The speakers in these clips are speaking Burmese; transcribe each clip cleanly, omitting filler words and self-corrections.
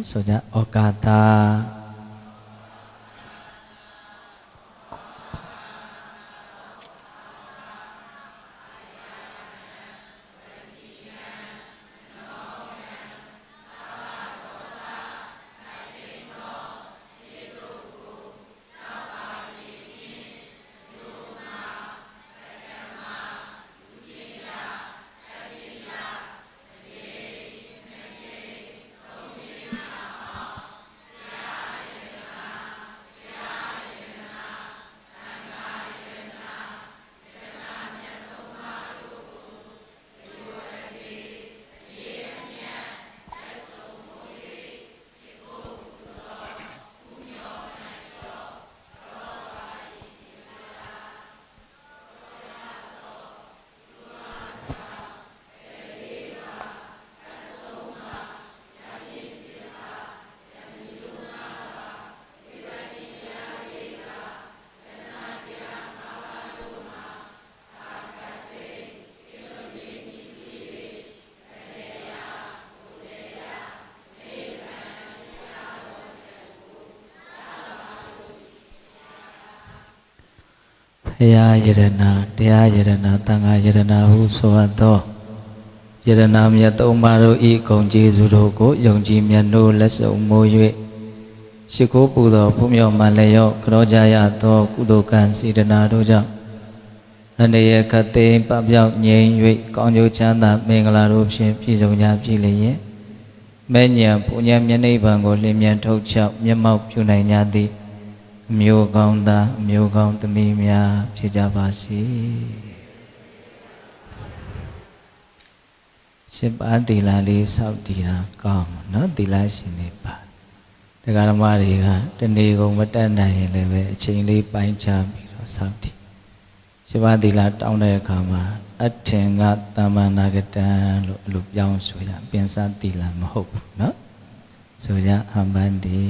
နော်ဆိုကြဩကာသတရားယရဏတရားယရဏသံဃာယရဏဟုဆိုအပ်သောယရဏမြတ်သုံးပါးတို့ဤဂုဏ်ကျေးဇူးတို့ကိုယုံကြည်မြတ်နိုးလက်ဆုံမိုး၍ရှိခိုးပူသောဘုမြော်မှန်လျော့ကြောကြရသောကုသိုလ်ကံစေတနာတို့ကြောင့်အန္တရာယ်ခတ်သိမ်းပပျောက်ငြိမ်၍ကောင်းကျိုးချမ်းသာမင်္ဂလာတို့ဖြင့်ပြည့်စုံကြပြီလျင်မဲ့ညံပူညံမျက်နှိပ်ဗံကိုလင်းမြန်ထုတ်ချောက်မျက်မှောက်ပြုနိုင်ကြသည်အမျိုးကောင်းသားအမျိုးကောင်းသမီးများဖြစ်ကြပါစေရှင်ပါသီလလေးစောင့်တည်တာကောင်းနော်သီလရှင်နေပါတရားဓမ္မတွေကတနေ့ကုန်မတက်နိုင်ရင်လည်းပဲအချိန်လေးပိုင်းခြားပြီးတော့စောင့်တည်ရှင်ပါသီလတောင်းတဲ့အခါမှာအထင်ကသမ္မာနာဂတံလို့အလိုပြောင်းဆိုကြပြင်စသီလမဟုတ်ဘူးနော်ဆိုကြအမန္တိ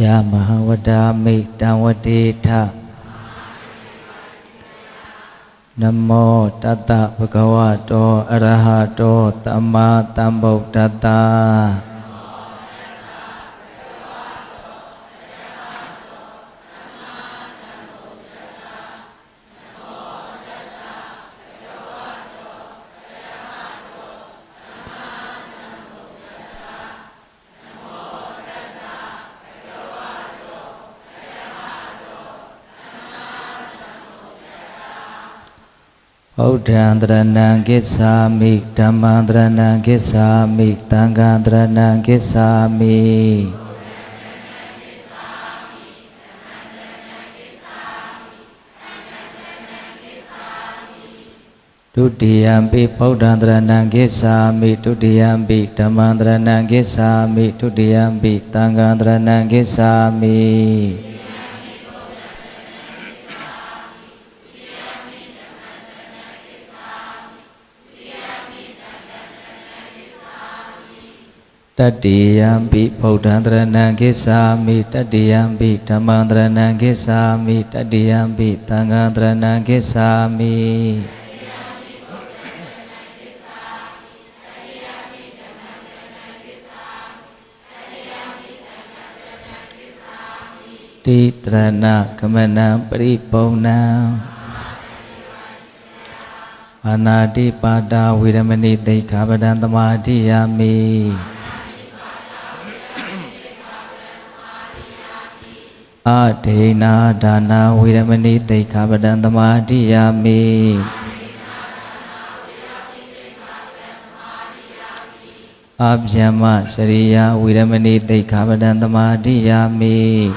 ယမဟာဝဒာမိတံဝတိထနမောတတ္တဗုဒ္ဓဝါတောအရဟတောသမ္မာသမ္ဗုဒ္ဓတ္တဗုဒ္ဓံတရဏံကိစ္ဆာမိဓမ္မံတရဏံကိစ္ဆာမိသံဃံတရဏံကိစ္ဆာမိဒုတိယံပိဗုဒ္ဓံတရဏံကိစ္ဆာမိဒုတိယံပိဓမ္မံတရဏံကိစ္ဆာမိဒုတိယံပိသံဃံတရဏံကိစ္ဆာမိတတိယံပိဗုဒ္ဓံတရဏံကိစ္ဆာမိတတိယံပိဓမ္မံတရဏံကိစ္ဆာမိတတိယံပိသံဃံတရဏံကိစ္ဆာမိတိတရဏကမနံပရိပုံဏံအာနာတိပါဒဝေရမဏိသိက္ခာပဒံသမာဓိယာမိ A Dena Dana Viramani Dekhapadan Tamadiyami Abhyama Sariya Viramani Dekhapadan Tamadiyami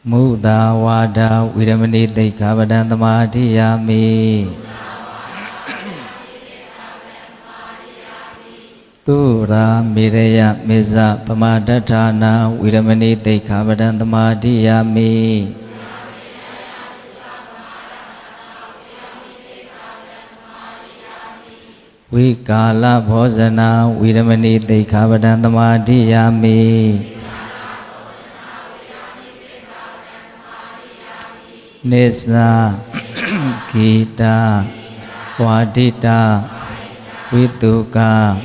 Muda Wada Viramani Dekhapadan Tamadiyami Tura Miraya Miza Pamadatana Viramani Dekhapadan Tamadiyami Vikala Bhojana Viramani Dekhapadan Tamadiyami Nisa Gita Wadita Vituka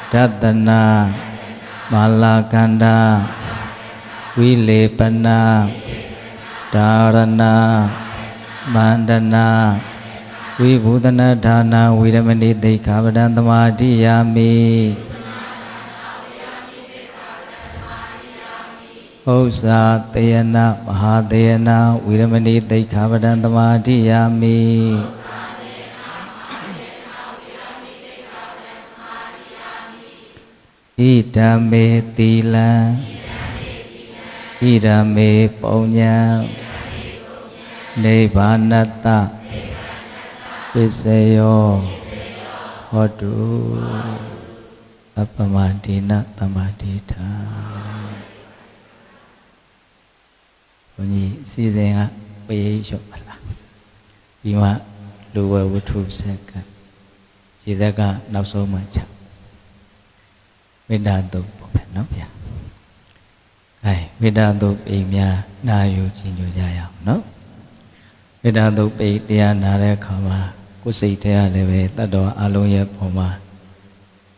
Datana Malakanda Vilepana Dharana Mandana Vibhudana Dhana Viramani Dekhapadan Tamadiyami Osa Tayana Mahadayana Viramani Dekhapadan Tamadiyami Idame Tila Idame Paunya Nibbānata Visayo Hodu Appamadina Tamadita ဘုန်းကြီးစီစဉ်ကပေးရုပ်ပါလားဒီမှာလူဝဝတ္ထုဆက်ကရေသက်ကနောက်ဆုံးမှချက်မေတ္တာတုတ်ပေါ့ဗျာနော်ဗျာအဲမေတ္တာတုတ်အိမ်များနာယူကြည်ညိုကြရအောင်နော်မေတ္တာတုတ်ပိတရားနာတဲ့အခါမှာကိုယ်စိတ်ထဲကလည်းပဲတတ်တော်အလုံးရဲ့ပုံမှာ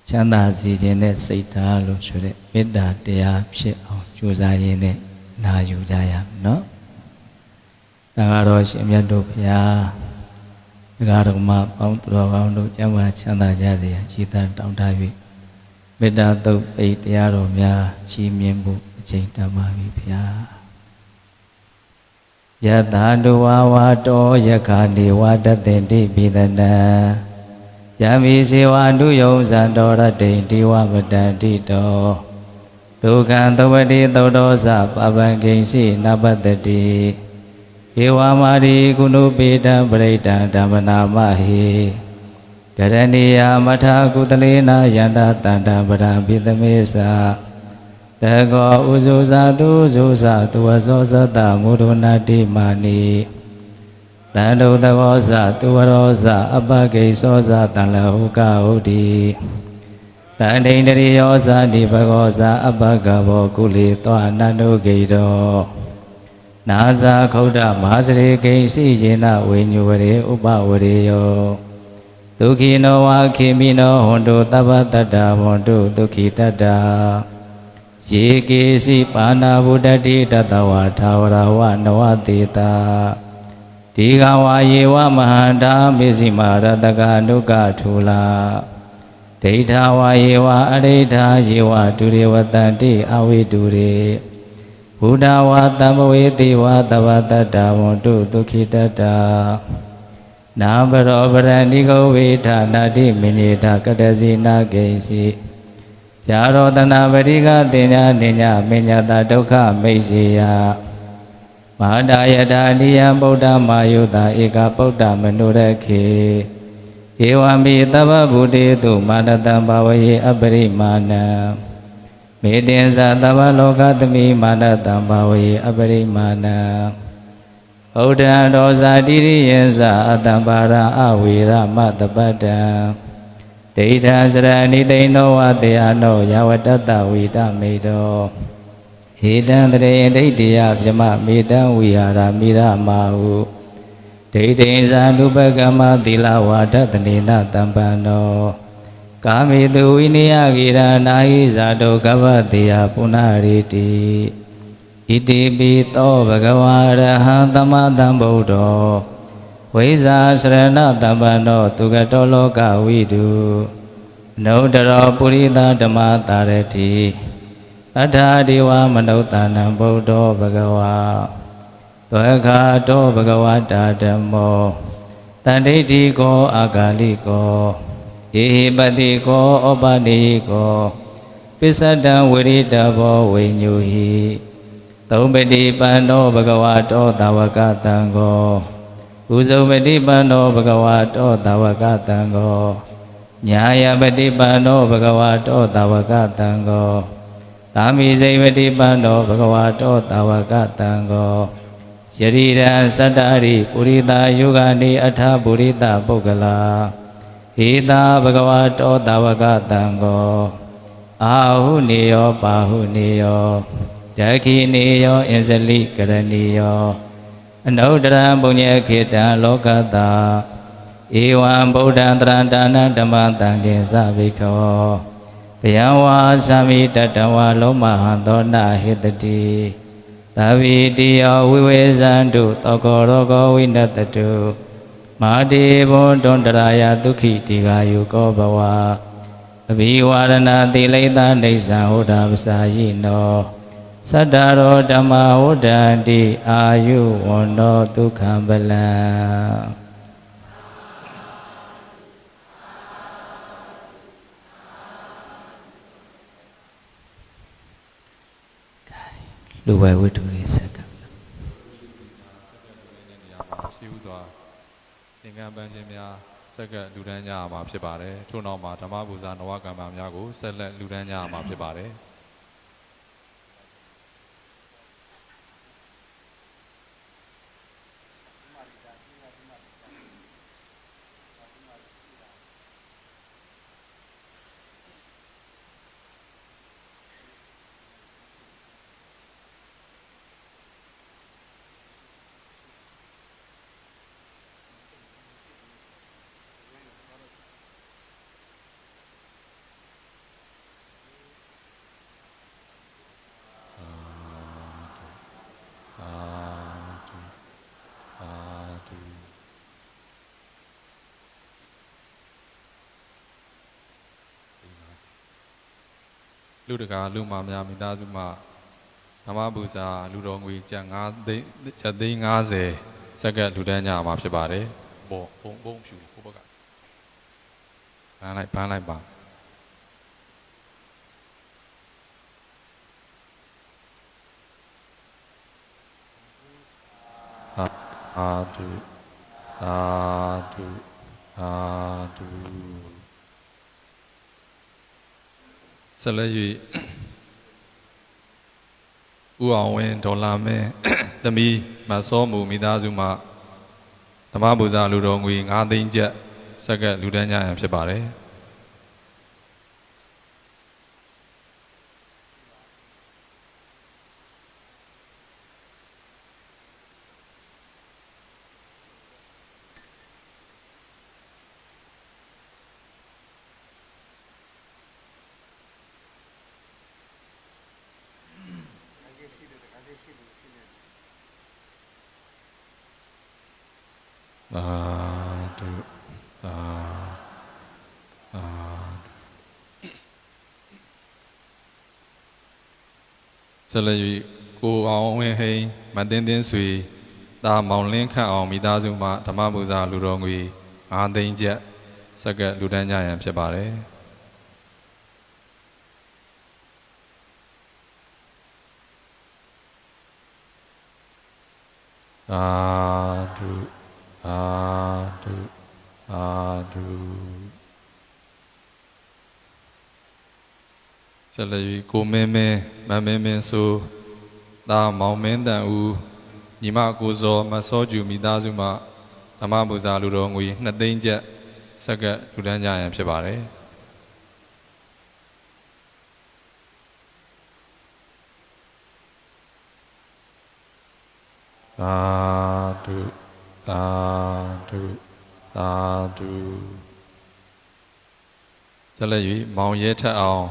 ချမ်းသာစေခြင်းနဲ့စိတ်ဓာတ်လို့ဆိုတဲ့မေတ္တာတရားဖြစ်အောင်ကြိုးစားရင်းနဲ့နာယူကြရမယ်နော်။ဒါကတော့ရှင်မြတ်တို့ဘုရားဒကာတော်မပေါင်းသူတော်ကောင်းတို့ကျမ်းမာချမ်းသာကြစေရန်ကြီးတန်းတောင်းတ၍မေတ္တာသုတ်ပိတရားတော်များချီးမြှင့်ဖို့အချိန်တန်ပါပြီဘုရား။ယထာတုဝါဝါတောယခာနေဝတတ္တေတိပိသနံယမိစေဝနုယုံဇံတော်ရတိတိဝပတ္တိတောဒုက္ခံသဝတိသောတောသပပံကိဉ္စီနပတ္တိဧဝမာရိကုဏုပေတံပရိတံဓမ္မနာမဟိကရဏီယမထာကုတလေနာယန္တတန္တပရံပိသမေသတကောဥဇုဇာသူဇုဇာသူဝဇောဇတမုဒုနာတိမာနိတန္တုတကောဇသူဝရောဇအပကိသောဇတံလဟုကဟုတ်တိတန္တိန္တရိယောဇာတိဘဂောဇာအပကဘောကုလေသောအနန္တုဂိတောနာဇာခௌဒမဟာစရေကိဉ္စီယေနဝိညုဝရေဥပဝရေယောဒုက္ခိနောဝါခိမိနောဟွန်တုတပ္ပတတ္တဟွန်တုဒုက္ခိတတ္တာယေကေစီပါဏာဗုဒ္ဓတိတတဝါထာဝရဝနဝတေတာဒီဃဝါယေဝမဟာန္တာမေစီမာရတကအနုကထူလာဒိဋ္ဌဝါယေဝအရိဋ္ဌာယေဝဒုရေဝတန္တိအဝိတုရေဘုဒ္ဓဝါတမ္ပဝေတိဝါတဝတ္တဝန္တုဒုက္ခိတတ္တာနာဘရောပရဏိကောဝေဌာနာတိမိနိတာကတစီနာကိဉ္စီဗျာရောတနာပရိကတင်ညာနိညာမိညာတာဒုက္ခမိတ်စေယမဟာဒါယတာနိယံဗုဒ္ဓမာယုတာဧကဗုဒ္ဓမနုရခေဧဝံမိသဗ္ဗဗုတေတုမာနတံဘာဝယေအပရိမာဏံမေတ္တင်္စသဗ္ဗလောကသမိမာနတံဘာဝယေအပရိမာဏံဗုဒ္ဓံဒောဇာတိရိယေဇအတံပါရအဝေရမတပတ္တံဒိဋ္ဌံစရဏိသိနောဝတေယနောယဝတ္တဝိတမေတောဧတံတရေဒိဋ္ဌိယဗြမမေတံဝိဟာရမိရမာဟုဒိဋ္ဌိဇာနုပကမသီလဝါဒတနေနတံပန္နောကာမေတုဝိနယဂိရနာဟိဇာတောကဗ္ဗတေယပုဏ္ဏရေတိဣတိပိသောဘဂဝါရဟံသမ္မာသမ္ဗုဒ္ဓောဝိဇာစရဏတမ္ပန္နောသူကတောလောကဝိတု နုတရောပုရိသဓမ္မတာရတိအထာဒီဝမနုဿာနံဗုဒ္ဓောဘဂဝါသွေခာတောဘဂဝတာဓမ္မောတန္တိတိကောအာဂါလိကောယေဟိပတိကောဩပနိကောပိစ္ဆတံဝိရိတဘောဝိညုဟိသုံးပတိပန္နောဘဂဝတောသာဝကတံကောဥဇုပတိပန္နောဘဂဝတောသာဝကတံကောညာယပတိပန္နောဘဂဝတောသာဝကတံကောသာမိစိပတိပန္နောဘဂဝတောသာဝကတံကောယရိရံသတ္တရိပုရိသယုဂာနိအထာပုရိသပုဂ္ဂလာဟိတာဘဂဝတောသာဝကတံကောအာဟုနေယောပါဟုနေယောယခိနေယောအစ္စလိကရဏီယောအနုတရံပုညေခေတံလောကတာဧဝံဗုဒ္ဓံတရံဒါနဓမ္မတံကေသဗိခောဘယံဝါသမိတတဝါလုံးမဟံသောနာဟိတတိသဗ္ဗိတိယောဝိဝေဇန္တုသောကောရောဂဝိနတတုမာတိဘောဒွန်တရာယဒုက္ခိတိဃာယုကောဘဝအဘိဝါရဏတိလိတနေသံဟောတာပစာယိနောသတ္တရောဓမ္မဝဒ္ဒန္တိအာယုဝန္တောဒုက္ခံပလံလူဝဲဝတ္ထုရေးဆက်ကရှိဥစွာသင်္ကန်းပန်းခြင်းများဆက်ကလူဒန်းကြရမှာဖြစ်ပါတယ်ထို့နောက်မှာဓမ္မပူဇာနဝကမ္မများကိုဆက်လက်လူဒန်းကြရမှာဖြစ်ပါတယ်လူတကာလူမများမိသားစုမှဓမ္မပူဇာလူတော်ငွေကျပ်သိန်း50စက္ကန့်လူဒန်းကြမှာဖြစ်ပါတယ်ပေါ့ပုံဖြူဟိုဘက်ကဘန်းလိုက်ပါအာတုဆက်လက်၍ဦးအောင်ဝင်းဒေါ်လာမင်းသမီးမစောမူမိသားစုမှဓမ္မပူဇာလူတော်ငွေ9သိန်းကျပ်စက္ကန့်လူဒန်းကြရန်ဖြစ်ပါတယ်ဆက်လက်၍ကိုအောင်ဝင်းဟိန်းမတင်းတင်းဆွေတာမောင်လင်းခန့်အောင်မိသားစုမှဓမ္မပူဇာလူတော်ငွေ9သိန်းကျပ်စက္ကန့်လူဒန်းကြရန်ဖြစ်ပါတယ်အာတုဆက်လက်၍ကိုမင်းမင်းဆိုတာမောင်မင်းတန်ဦးညီမကိုစောမစောကျူမိသားစုမှဓမ္မပူဇာလူတော်ငွေ2သိန်းကျပ်စက္ကန့်လူဒန်းကြရန်ဖြစ်ပါတယ်သာဓုဆက်လက်၍မောင်ရဲထက်အောင်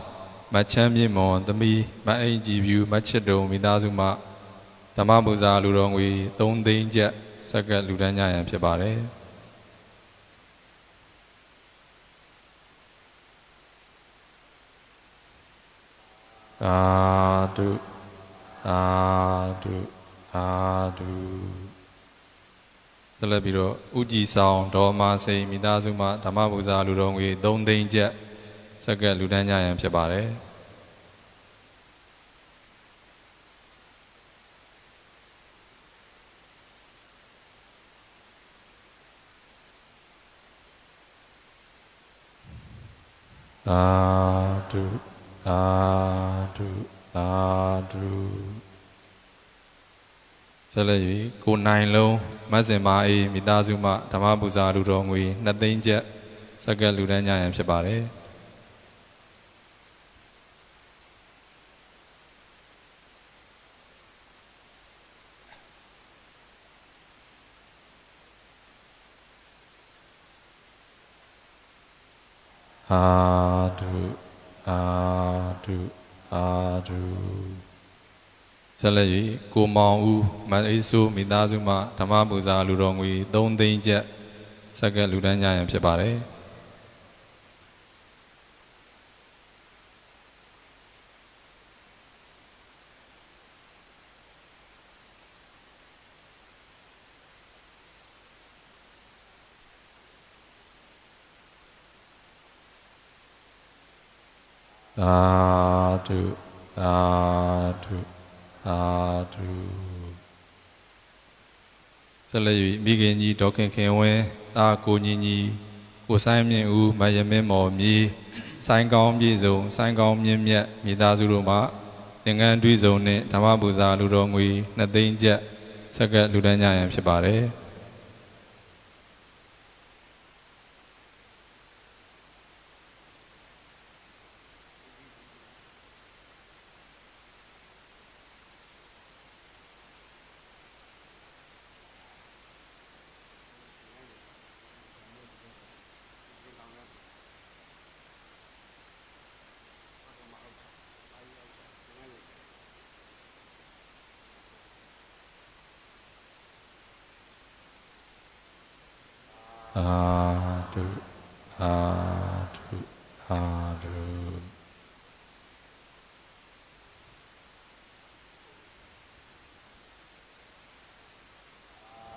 မချမ်းမြေမွန်သမီးမအိမ်ကြည်ဖြူမချစ်တုံမိသားစုမှဓမ္မပူဇာလူတော်ငွေ3သိန်းကျပ်စက္ကန့်လူဒန်းကြရန်ဖြစ်ပါတယ် ธุสาธุสาธุဆက်လက်ပြီးတော့ဥကြည်ဆောင်ဒေါ်မာစိန်မိသားစုမှဓမ္မပူဇာလူတော်ငွေ3သိန်းကျပ်ဆက်ကလူတန်းကြရန်ဖြစ်ပါတယ်သာဓုသာဓုသာဓုဆက်လက်၍ကိုနိုင်လုံးမတ်စင်မာအေးမိသားစုမှဓမ္မပူဇာလူတော်ငွေ2သိန်းကျပ်ဆက်ကလူတန်းကြရန်ဖြစ်ပါတယ်သာဓုသာဓုသာဓုဆက်လက်၍ကိုမောင်ဦးမအေးဆိုးမိသားစုမှဓမ္မပူဇာလူတော်ငွေ3သိန်းကျပ်ဆက်ကလူတန်းကြရန်ဖြစ်ပါတယ်သာဓုသာဓုသာဓုဆက်လက်၍မိခင်ကြီးဒေါခင်ခင်ဝင်းသားကိုညီညီကိုဆိုင်မြင့်ဦးမယမင်းမော်မြေဆိုင်ကောင်းပြည်စုံဆိုင်ကောင်းမြင့်မြတ်မိသားစုတို့မှသင်္ကန်းတွီးစုံနှင့်ဓမ္မပူဇာလူတော်ငွေ2သိန်းကျပ်ဆက်ကလူတန်းကြရန်ဖြစ်ပါတယ်သာဓုသာဓုသာဓု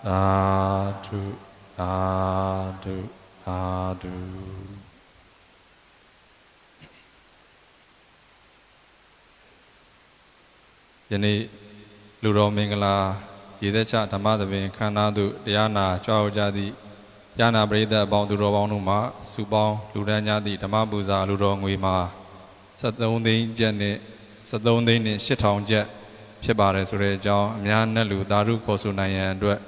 သာဓုသာဓုသာဓုယနေ့လူတော်မင်္ဂလာရေသက်ချဓမ္မသဘင်ခန္ဓာသို့တရားနာကြွားကြသည့်ญาณပရိသတ်အပေါင်းသူတော်ပေါင်းတို့မှစုပေါင်းလူတန်းကြသည့်ဓမ္မပူဇာလူတော်ငွေမှာ73သိန်းကျပ်နဲ့73သိန်းနဲ့8000ကျပ်ဖြစ်ပါတယ်ဆိုတဲ့အကြောင်းအများနဲ့လူသာဓုခေါ်ဆိုနိုင်ရန်အတွက်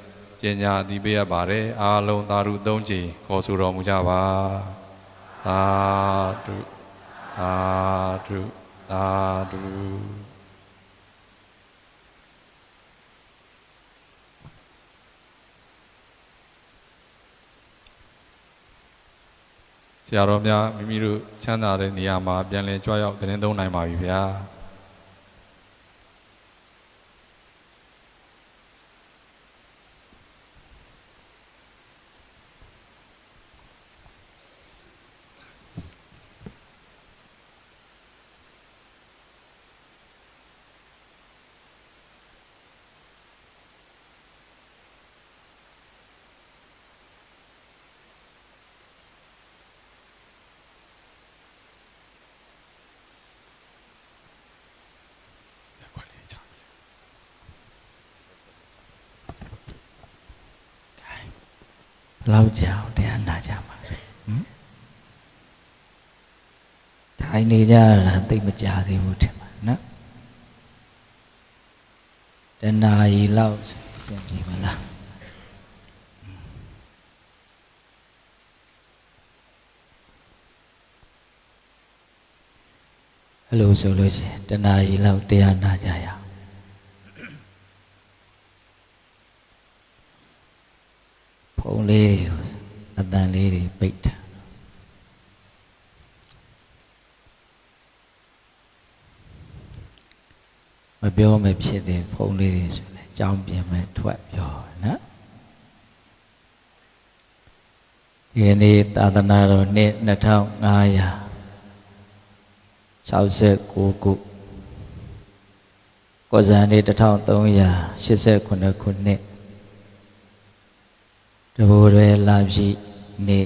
ကျင့်ကြအသိပေးရပါတယ်အားလုံးသာဓု3ကြိမ်ခေါ်ဆိုတော်မူကြပါသာဓုသာဓုသာဓုဆရာတော်များမိမိတို့ချမ်းသာတဲ့နေရာမှာပြန်လည်ကြွရောက်သတင်းသုံးနိုင်ပါပြီဗျာလောက်ကြအောင်တရားနာကြမှာထိုင်နေကြတာသိမကြသေးဘူးထင်ပါနော်တဏှာကြီးလောက်အဆင်ပြေမလားအဲ့လိုဆိုလို့ရှိရင်တဏှာကြီးလောက်တရားနာကြရအောင်ဖုံးလေးတွေအတန်လေးတွေပိတ်တာမပြောမဖြစ်တဲ့ဖုံးလေးတွေဆိုရင်အကြောင်းပြင်မဲ့ထွက်ပြောနော်ဒီနေ့သာသနာတော်နှစ်2569ခု ကောဇာနေ1389ခုနှစ်တဘိုးရွယ်လာပြီနေ့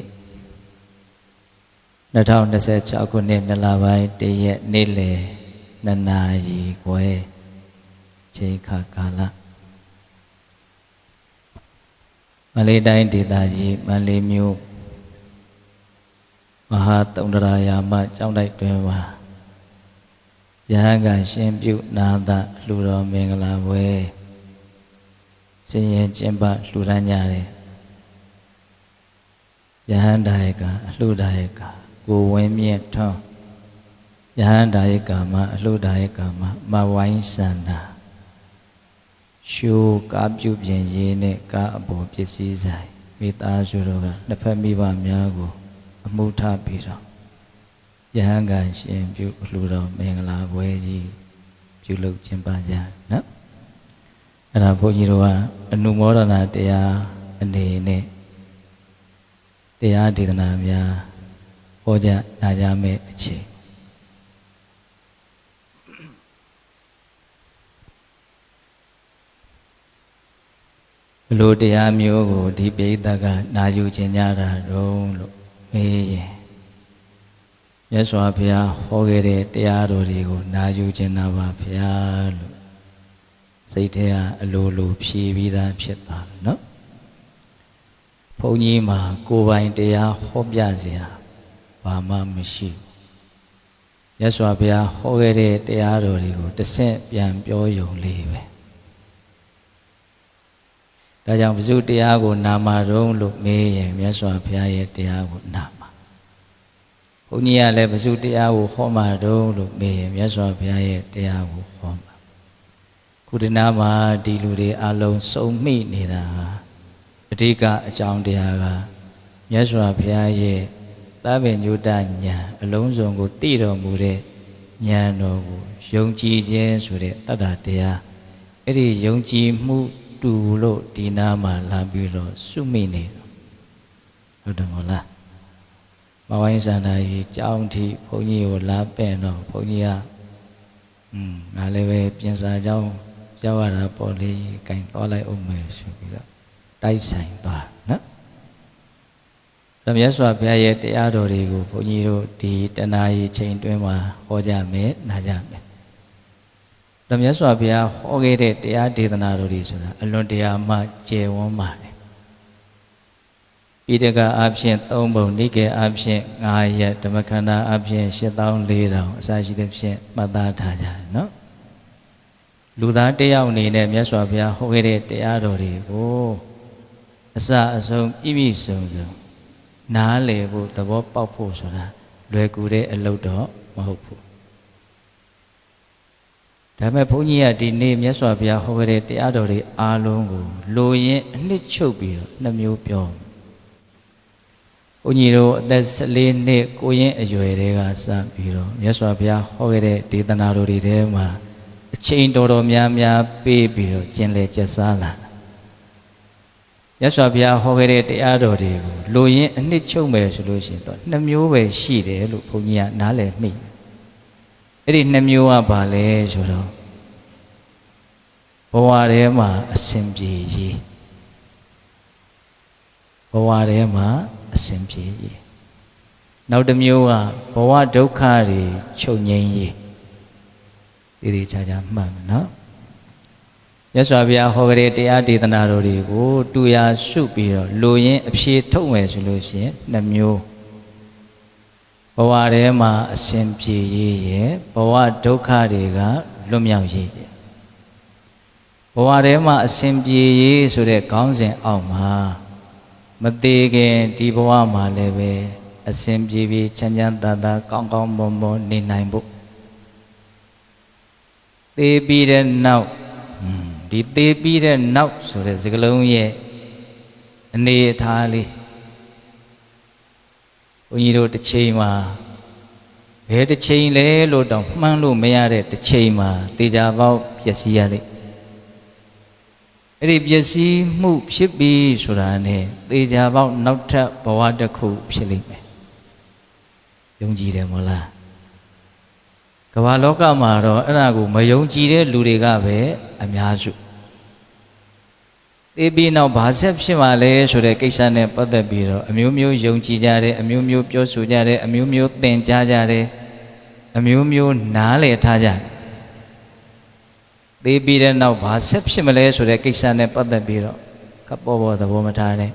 2026ခုနှစ်2လပိုင်း1ရက်နေ့လယ်2နာရီခွဲချိန်ခါကာလမန္တလေးတိုင်းဒေသကြီးမန္တလေးမြို့မဟာတုံဒရာယာမကျောင်းတိုက်တွင်မှာယဟန်ကရှင်ပြုနာသလှူတော်မင်္ဂလာပွဲစင်ရင်ကျင်းပလှူဒန်းကြတယ်ယဟန်ဒါယကအလှူဒါယကကိုဝင်းမြင့်ထွန်းယဟန်ဒါယကမှာအလှူဒါယကမှာမဝိုင်းစန္ဒာရှိုးကားပြုပြင်ရေးနဲ့ကားအပေါ်ပစ္စည်းဆိုင်မိသားစုတို့ကနှစ်ဖက်မိဘများကိုအမှုထပြီးတော့ယဟန်ကရှင်ပြုလှူတော်မင်္ဂလာပွဲကြီးပြုလုပ်ကျင်းပကြနော်အဲ့ဒါဘုန်းကြီးတို့ကအနုမောဒနာတရားအနေနဲ့တရားဒေသနာများဟောကြားနာကြားမဲ့အချိန်ဘလို့တရားမျိုးကိုဒီပိဋကကနာယူခြင်းကြတာတော့လို့မေးရင်မြတ်စွာဘုရားဟောခဲ့တဲ့တရားတော်တွေကိုနာယူခြင်းနာပါဗျာလို့စိတ်ထဲကအလိုလိုဖြေပြီးသားဖြစ်သွားတယ်နော်ဘုန်းကြီးမှာကိုယ်ပိုင်တရားဟောပြစရာဘာမှမရှိဘူးမြတ်စွာဘုရားဟောခဲ့တဲ့တရားတော်တွေကိုတစ်ဆင့်ပြန်ပြောယုံလေးပဲဒါကြောင့်ဘုဇုတရားကိုနာမှာတော့လို့မေးရင်မြတ်စွာဘုရားရဲ့တရားကိုနာမှာဘုန်းကြီးကလည်းဘုဇုတရားကိုဟောမှာတော့လို့မေးရင်မြတ်စွာဘုရားရဲ့တရားကိုဟောမှာခုဒီနာမှာဒီလူတွေအလုံးစုံမိနေတာအဓိကအကြောင်းတရားကမြတ်စွာဘုရားရဲ့သဗ္ဗညုတဉာဏ်အလုံးစုံကိုသိတော်မူတဲ့ဉာဏ်တော်ကိုယုံကြည်ခြင်းဆိုတဲ့တတ္တတရားအဲ့ဒီယုံကြည်မှုတူလို့ဒီနာမှာလာပြီးတော့စုမိနေဟုတ်တယ်မဟုတ်လားမဝိုင်းစန္ဒာကြီးကြောင်းထိဘုန်းကြီးကိုလာပဲ့တော့ဘုန်းကြီးကငါလည်းပဲပြင်စာကြောင်းရောက်ရတာပေါ့လေကင်သွားလိုက်အောင်မယ်ဆိုပြီးတော့တိုက်ဆိုင်သွားနော်ဓမ္မရစွာဘုရားရဲ့တရားတော်တွေကိုဘုန်းကြီးတို့ဒီတဏှာကြီးချိန်တွင်းမှာဟောကြမယ်နားကြမယ်ဓမ္မရစွာဘုရားဟောခဲ့တဲ့တရားဒေသနာတော်တွေဆိုတာအလွန်တရာမှကျယ်ဝန်းပါတယ်ဣဒကအဖြစ်3ပုံနိကေအဖြစ်9ရက်ဓမ္မခန္ဓာအဖြစ်84,000အစရှိသဖြင့်မှတ်သားထားကြတယ်နော်လူသားတယောက်အနေနဲ့မြတ်စွာဘုရားဟောခဲ့တဲ့တရားတော်တွေကိုအစအဆုံးပြည့်ပြည့်စုံစုံနားလည်ဖို့သဘောပေါက်ဖို့ဆိုတာလွယ်ကူတဲ့အလုပ်တော့မဟုတ်ဘူးဒါပေမဲ့ဘုန်းကြီးကဒီနေ့မြတ်စွာဘုရားဟောခဲ့တဲ့တရားတော်တွေအားလုံးကိုလိုရင်းအနှစ်ချုပ်ပြီးတော့နှမျိုးပြောဘုန်းကြီးတို့အသက်14နှစ်ကိုရင်းအရွယ်တွေကစပြီးတော့မြတ်စွာဘုရားဟောခဲ့တဲ့ဒေသနာတော်တွေထဲမှာအချိန်တော်တော်များများပေးပြီးတော့ကျင်လည်ကျက်စားလာမြတ်စွာဘုရားဟောခဲ့တဲ့တရားတော်တွေကိုလိုရင်းအနှစ်ချုပ်မယ်ဆိုလို့ရှိရင်တော့2မျိုးပဲရှိတယ်လို့ဘုန်းကြီးကနားလည်မိအဲ့ဒီ2မျိုးကဘာလဲဆိုတော့ဘဝထဲမှာအစဉ်ပြေရေးဘဝထဲမှာအစဉ်ပြေရေးနောက်တစ်မျိုးကဘဝဒုက္ခတွေချုပ်ငြိမ်းရေးဒီချာချာမှတ်မယ်နော်မြတ်စွာဘုရားဟောခဲ့တဲ့တရားဒေသနာတော်တွေကိုတူရာရှုပြီးတော့လိုရင်းအဖြေထုတ်မယ်ဆိုလို့ရှိရင်2မျိုးဘဝထဲမှာအစဉ်ပြေရေးရဲ့ဘဝဒုက္ခတွေကလွတ်မြောက်ရေးရဲ့ဘဝထဲမှာအစဉ်ပြေရေးဆိုတဲ့ခေါင်းစဉ်အောက်မှာမသေးခင်ဒီဘဝမှာလည်းပဲအစဉ်ပြေပြေချမ်းချမ်းသာသာကောင်းကောင်းမွန်မွန်နေနိုင်ဖို့သေပြီးတဲ့နောက်ဒီသေပြီးတဲ့နောက်ဆိုတဲ့စကားလုံးရဲ့အနေအထားလေးဘုန်းကြီးတို့တစ်ချိန်မှာဘယ်တစ်ချိန်လဲလို့တော့မှန်းလို့မရတဲ့တစ်ချိန်မှာတေချာပေါက်ပျက်စီးရလိမ့်အဲ့ဒီပျက်စီးမှုဖြစ်ပြီးဆိုတာနဲ့တေချာပေါက်နောက်ထပ်ဘဝတစ်ခုဖြစ်လိမ့်မယ်ယုံကြည်တယ်မဟုတ်လား ကမ္ဘာလောကမှာတော့အဲ့ဒါကိုမယုံကြည်တဲ့လူတွေကပဲအများစုသိပြီးနောက်ဘာဆက်ဖြစ်မှလဲဆိုတဲ့ကိစ္စနဲ့ပတ်သက်ပြီးတော့အမျိုးမျိုးယုံကြည်ကြတယ်အမျိုးမျိုးပြောဆိုကြတယ်အမျိုးမျိုးသင်ကြားကြတယ်အမျိုးမျိုးနားလည်ထားကြတယ်သိပြီးတဲ့နောက်ဘာဆက်ဖြစ်မလဲဆိုတဲ့ကိစ္စနဲ့ပတ်သက်ပြီးတော့ကပေါ်ပေါ်သဘောမထားနဲ့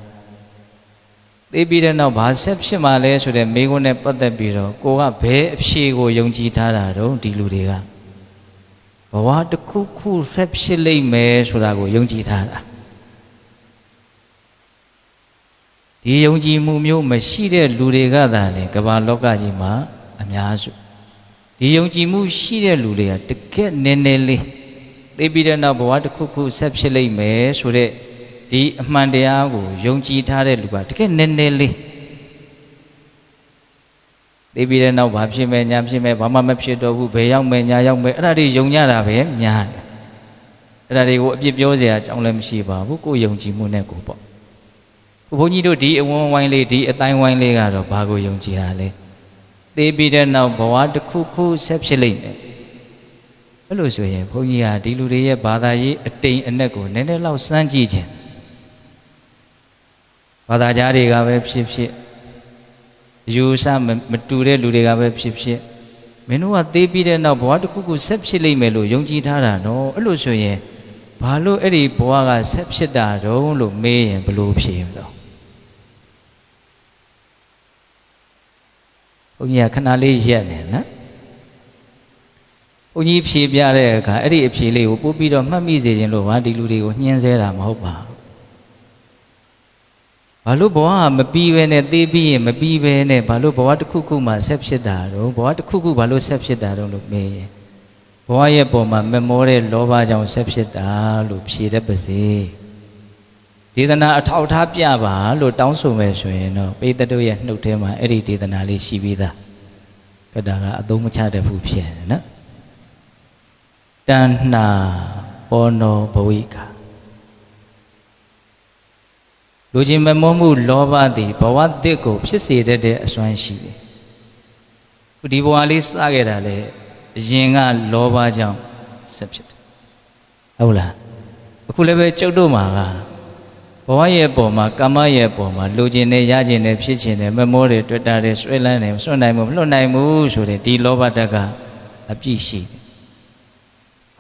သိပြီးတဲ့နောက်ဘာဆက်ဖြစ်မှလဲဆိုတဲ့မိကုန်းနဲ့ပတ်သက်ပြီးတော့ကိုကဘယ်အဖြေကိုယုံကြည်ထားတာတော့ဒီလူတွေကဘဝတစ်ခုခုဆက်ဖြစ်လိမ့်မယ်ဆိုတာကိုယုံကြည်ထားတာဒီယုံကြည်မှုမျိုးမရှိတဲ့လူတွေကသာလေကမ္ဘာလောကကြီးမှာအများစုဒီယုံကြည်မှုရှိတဲ့လူတွေကတကယ်နည်းနည်းလေးသိပြီးတဲ့နောက်ဘဝတစ်ခုခုဆက်ဖြစ်လိမ့်မယ်ဆိုတဲ့ဒီအမှန်တရားကိုယုံကြည်ထားတဲ့လူကတကယ်နည်းနည်းလေးသိပြီးတဲ့နောက်ဘာဖြစ်မယ်ညာဖြစ်မယ်ဘာမှမဖြစ်တော့ဘူးဘယ်ရောက်မယ်ညာရောက်မယ်အဲ့ဒါတွေယုံကြတာပဲများတယ်အဲ့ဒါတွေကိုအပြစ်ပြောစရာအကြောင်းလည်းမရှိပါဘူးကိုယ်ယုံကြည်မှုနဲ့ကိုပေါ့ဘုန်းကြီးတို့ဒီအဝန်းဝိုင်းလေးဒီအတိုင်းဝိုင်းလေးကတော့ဘာကိုယုံကြည်တာလဲသိပြီးတဲ့နောက်ဘဝတစ်ခုခုဆက်ဖြစ်လိမ့်မယ်အဲ့လိုဆိုရင်ဘုန်းကြီးဟာဒီလူတွေရဲ့ဘာသာရေးအတိမ်အနက်ကိုနည်းနည်းလောက်စမ်းကြည့်ခြင်းဘာသာကြားတွေကပဲဖြစ်ဖြစ်ယူဆမတူတဲ့လူတွေကပဲဖြစ်ဖြစ်မင်းတို့ကသိပြီးတဲ့နောက်ဘဝတစ်ခုခုဆက်ဖြစ်လိမ့်မယ်လို့ယုံကြည်ထားတာနော်အဲ့လိုဆိုရင်ဘာလို့အဲ့ဒီဘဝကဆက်ဖြစ်တာတုံးလို့မေးရင်ဘလို့ဖြေမလို့ဘုန်းကြီးကခဏလေးရက်နေနော်ဘုန်းကြီးဖြေပြတဲ့အခါအဲ့ဒီအဖြေလေးကိုပို့ပြီးတော့မှတ်မိစေခြင်းလို့ပါဒီလူတွေကိုညှင်းဆဲတာမဟုတ်ပါဘူးဘာလို့ဘဝကမပြီးပဲနဲ့သိပြီးရင်မပြီးပဲနဲ့ဘာလို့ဘဝတစ်ခုခုမှဆက်ဖြစ်တာတော့ဘဝတစ်ခုခုဘာလို့ဆက်ဖြစ်တာတော့လို့မေးရင်ဘဝရဲ့ပုံမှာမမောတဲ့လောဘကြောင့်ဆက်ဖြစ်တာလို့ဖြေတတ်ပါစေဒေသနာအထောက်အထားပြပါလို့တောင်းဆိုမယ်ဆိုရင်တော့ပိဿတုရဲ့နှုတ်ထဲမှာအဲ့ဒီဒေသနာလေးရှိပြီးသားကဒါကအသုံးမချတတ်ဘူးဖြစ်တယ်နော်တဏ္ဏပောနောဘဝိကာလူချင်းမမောမှုလောဘသည်ဘဝတစ်ကိုဖြစ်စေတတ်တဲ့အစွမ်းရှိတယ်ခုဒီဘဝလေးစခဲ့တာလေအရင်ကလောဘကြောင့်ဆက်ဖြစ်တယ်ဟုတ်လားအခုလည်းပဲကျုပ်တို့မှာကဘဝရဲ့ပုံမှာကာမရဲ့ပုံမှာလူချင်းနဲ့ရချင်းနဲ့ဖြစ်ချင်းနဲ့မမောတယ်တွေ့တာတယ်ဆွဲလန်းတယ်စွန့်နိုင်မှုမလွတ်နိုင်ဘူးဆိုတဲ့ဒီလောဘတက်ကအပြည့်ရှိတယ်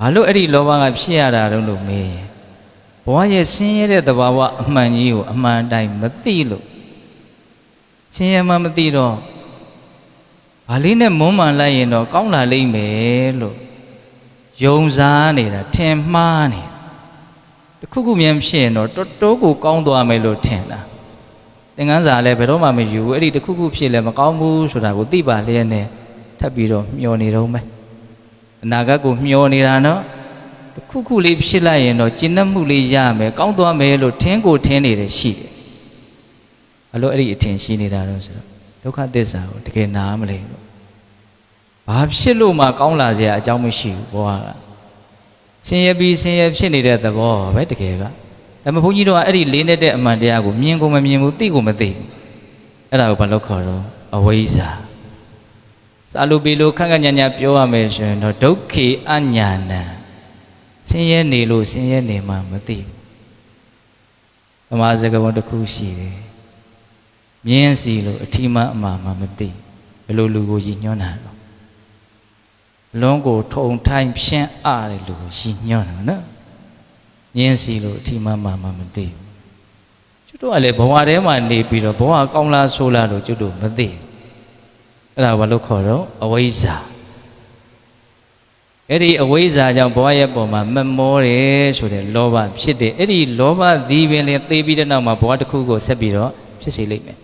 ဘာလို့အဲ့ဒီလောဘကဖြစ်ရတာတုံးလို့မေးဘဝရဲ့ဆင်းရဲတဲ့သဘာဝအမှန်ကြီးကိုအမှန်တိုင်းမသိလို့ဆင်းရဲမှမသိတော့ဘာလေးနဲ့မုန်းမှန်လိုက်ရင်တော့ကောင်းလာလိမ့်မယ်လို့ယုံစားနေတာထင်မှားနေတခုခုမြန်ဖြစ်ရင်တော့တော်တော်ကိုကောင်းသွားမယ်လို့ထင်တာသင်္ကန်းစာလည်းဘယ်တော့မှမယူဘူးအဲ့ဒီတခုခုဖြစ်လည်းမကောင်းဘူးဆိုတာကိုသိပါလျက်နဲ့ထပ်ပြီးတော့မျောနေတော့မယ်အနာဂတ်ကိုမျောနေတာနော်တခုခုလေးဖြစ်လိုက်ရင်တော့ကျင့်တတ်မှုလေးရမယ်ကောင်းသွားမယ်လို့ထင်ကိုထင်နေတယ်ရှိတယ်ဘာလို့အဲ့ဒီအထင်ရှိနေတာတော့ဆိုတော့ဒုက္ခသစ္စာကိုတကယ်နားမလဲလို့ဘာဖြစ်လို့မှကောင်းလာစရာအကြောင်းမရှိဘူးဘောကဆင်းရဲပြီးဆင်းရဲဖြစ်နေတဲ့သဘောပဲတကယ်ကဒါပေမဲ့ဘုန်းကြီးတို့ကအဲ့ဒီလေးနဲ့တဲ့အမှန်တရားကိုမြင်ကိုမမြင်ဘူးသိကိုမသိဘူးအဲ့ဒါကိုဘာလို့ခေါ်တော့အဝိဇ္ဇာစာလို့ပြီးလို့ခက်ခက်ညာညာပြောရမယ်ဆိုရင်တော့ဒုက္ခေအညာဏံဆင်းရဲနေလို့ဆင်းရဲနေမှမသိဘူးဗမာစကားပုံတစ်ခုရှိတယ်မြင်းစီလို့အထီးမအမှားမှမသိဘယ်လိုလူကိုရည်ညွှန်းတာတော့လုံးကိုထုံထိုင်းဖြန့်အားတဲ့လူကိုရည်ညွှန်းတာနော်မြင်းစီလို့အထီးမမှမသိဘူးကျွတ်တို့ကလည်းဘဝထဲမှာနေပြီးတော့ဘဝကောင်းလားဆိုးလားလို့ကျွတ်တို့မသိအဲ့ဒါဘာလို့ခေါ်တော့အဝိဇ္ဇာအဲ့ဒီအဝိဇ္ဇာကြောင့်ဘဝရဲ့ပုံမှာမမောတယ်ဆိုတဲ့လောဘဖြစ်တယ်အဲ့ဒီလောဘသည်ပင်လည်းသိပြီးတဲ့နောက်မှာဘဝတစ်ခုကိုဆက်ပြီးတော့ဖြစ်စေလိမ့်မယ်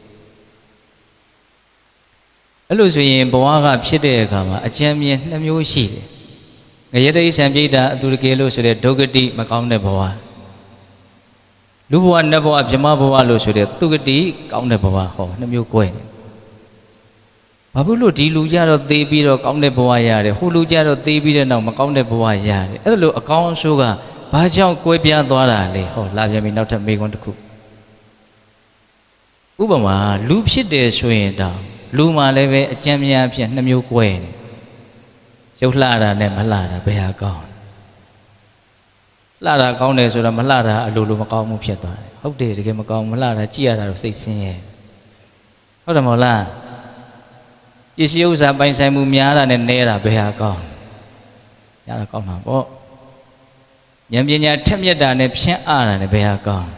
အဲ့လိုဆိုရင်ဘဝကဖြစ်တဲ့အခါမှာအကျဉ်းမြင်2မျိုးရှိတယ်ငရဲတိဆံပြိတ္တာအတူတကယ်လို့ဆိုတဲ့ဒုက္ခတိမကောင်းတဲ့ဘဝလူဘဝနတ်ဘဝဗြဟ္မဘဝလို့ဆိုတဲ့သူဂတိကောင်းတဲ့ဘဝဟော2မျိုး꿰တယ်ဘာဖြစ်လို့ဒီလူကြတော့သေပြီးတော့ကောင်းတဲ့ဘဝရတယ်ဟိုလူကြတော့သေပြီးတဲ့နောက်မကောင်းတဲ့ဘဝရတယ်အဲ့လိုအကောင်းအဆိုးကဘာကြောင့်꿰ပြားသွားတာလဲဟောလာပြန်ပြီနောက်ထပ်မေးခွန်းတစ်ခုဥပမာလူဖြစ်တယ်ဆိုရင်တောင်လူမှလည်းပဲအကျဉ်းများဖြင့်2မျိုး꿰တယ် ရုပ်လှတာနဲ့မလှတာဘယ်ဟာကောင်းလှတာကောင်းတယ်ဆိုတော့မလှတာအလိုလိုမကောင်းမှုဖြစ်သွားတယ်ဟုတ်တယ်တကယ်မကောင်းမလှတာကြည့်ရတာတော့စိတ်ဆင်းရဲဟုတ်တယ်မဟုတ်လားပစ္စည်းဥစ္စာပိုင်ဆိုင်မှုများတာနဲ့နဲတာဘယ်ဟာကောင်းရတာကောင်းမှာပေါ့ဉာဏ်ပညာထက်မြက်တာနဲ့ဖြန့်အားတာနဲ့ဘယ်ဟာကောင်း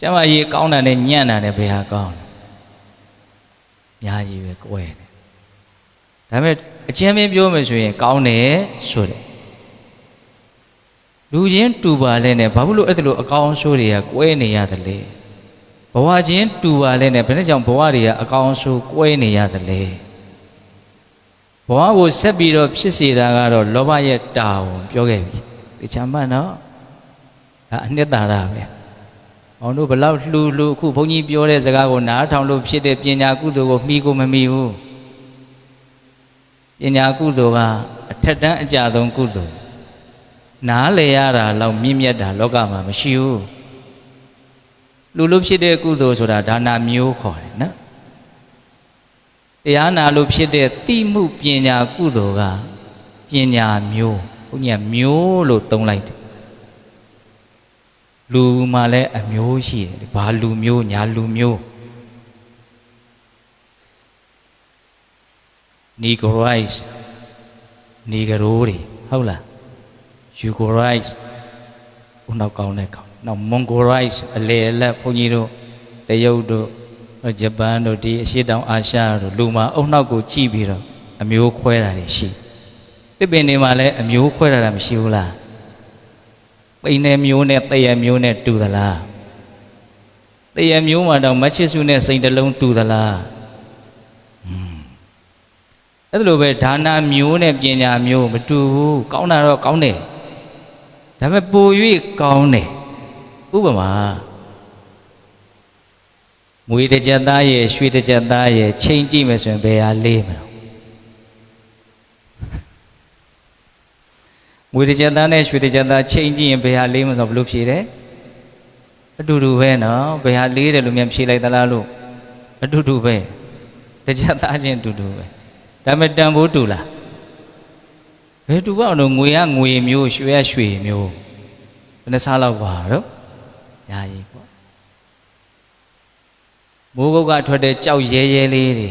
ကျမကြီးကောင်းတာနဲ့ညံ့တာနဲ့ဘယ်ဟာကောင်းများကြီးပဲကွဲတယ်ဒါပေမဲ့အချင်းချင်းပြောမယ်ဆိုရင်ကောင်းတယ်ဆိုတယ်လူချင်းတူပါလဲနဲ့ဘာဖြစ်လို့အဲ့ဒါလိုအကောင်းဆိုးတွေကကွဲနေရတယ်လဲဘဝချင်းတူပါလဲနဲ့ဘယ်နဲ့ကြောင့်ဘဝတွေကအကောင်းဆိုးကွဲနေရတယ်လဲဘဝကိုဆက်ပြီးတော့ဖြစ်စေတာကတော့လောဘရဲ့တာဝန်ပြောခဲ့ပြီဒီချမ်းမနော်ဒါအနှစ်သာရပဲ။အောင်တို့ဘလောက်လှူအခုဘုန်းကြီးပြောတဲ့စကားကိုနားထောင်လို့ဖြစ်တဲ့ပညာကုသိုလ်ကိုမှီကိုမမှီဘူး။ပညာကုသိုလ်ကအထက်တန်းအကြဆုံးကုသိုလ်။နားလေရတာလောက်မြင့်မြတ်တာလောကမှာမရှိဘူး။လှူလို့ဖြစ်တဲ့ကုသိုလ်ဆိုတာဒါနာမျိုးခေါ်တယ်နော်။တရားနာလို့ဖြစ်တဲ့သိမှုပညာကုသိုလ်ကပညာမျိုးဘုန်းကြီးကမျိုးလို့သုံးလိုက်တယ်လူမှလည်းအမျိုးရှိတယ်ဘာလူမျိုးညာလူမျိုး Negroids Negro တွေဟုတ်လား Ugoroids ဦးနောက်ကောင်းတဲ့ကောင်နောက် Mongoloids အလေအလတ်ဘုန်းကြီးတို့တရုတ်တို့ဂျပန်တို့ဒီအရှေ့တောင်အာရှတို့လူမှာအုံနောက်ကိုကြည့်ပြီးတော့အမျိုးခွဲတာတွေရှိသစ်ပင်တွေမှာလည်းအမျိုးခွဲတာမရှိဘူးလားပိန်နယ်မျိုးနဲ့တရမျိုးနဲ့တူသလားတရမျိုးမှာတော့မချစ်စုနဲ့စိန်တလုံးတူသလားအဲ့လိုပဲဒါနမျိုးနဲ့ပညာမျိုးမတူဘူးကောင်းတာတော့ကောင်းတယ်ဒါပေမဲ့ပို၍ကောင်းတယ်ဥပမာငွေတစ်ကြက်သားရဲ့ရွှေတစ်ကြက်သားရဲ့ချိန်ကြည့်မယ်ဆိုရင်ဘယ်ဟာလေးမလဲငွေတစ်ကြက်သားနဲ့ရွှေတစ်ကြက်သားချိန်ကြည့်ရင်ဘယ်ဟာလေးမဆိုဘယ်လိုဖြေတယ်အတူတူပဲနော်ဘယ်ဟာလေးတယ်လို့မြန်ဖြေလိုက်သလားလို့အတူတူပဲတစ်ကြက်သားချင်းအတူတူပဲဒါပေမဲ့တန်ဖိုးတူလားဘယ်တူပါ့လို့ငွေကငွေမျိုးရွှေကရွှေမျိုးဘယ်နှစားလောက်ပါတော့ညာကြီးပေါ့မိုးကုတ်ကထွက်တဲ့ကြောက်ရဲရဲလေးတွေ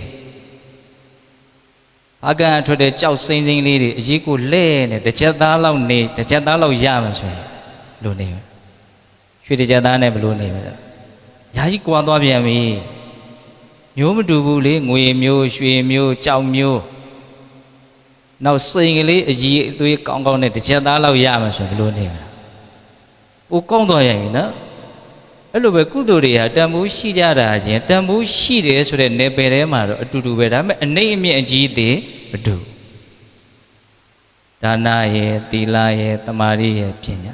အကန်ထွက်တဲ့ကြောက်စိမ့်စိမ့်လေးတွေအရေးကိုလဲနဲ့တစ်ချက်သားလောက်နေတစ်ချက်သားလောက်ရမှာဆိုရင်လို့နေမယ်ရွှေတစ်ချက်သားနဲ့ဘလို့နေမယ်ညာကြီးကွာသွားပြန်ပြီမျိုးမတူဘူးလေငွေမျိုးရွှေမျိုးကြောက်မျိုးနောက်စိန်ကလေးအကြီးအသွေးကောင်းကောင်းနဲ့တစ်ချက်သားလောက်ရမှာဆိုဘလို့နေမှာ။အိုကောင်းသွားရင်နော်အဲ့လိုပဲကုသိုလ်တွေဟာတန်ဖိုးရှိကြတာချင်းတန်ဖိုးရှိတယ်ဆိုတဲ့နယ်ပယ်ထဲမှာတော့အတူတူပဲဒါပေမဲ့အနေအမြင့်အကြီးသေးမတူဒါနရဲ့သီလရဲ့သမာဓိရဲ့ပညာ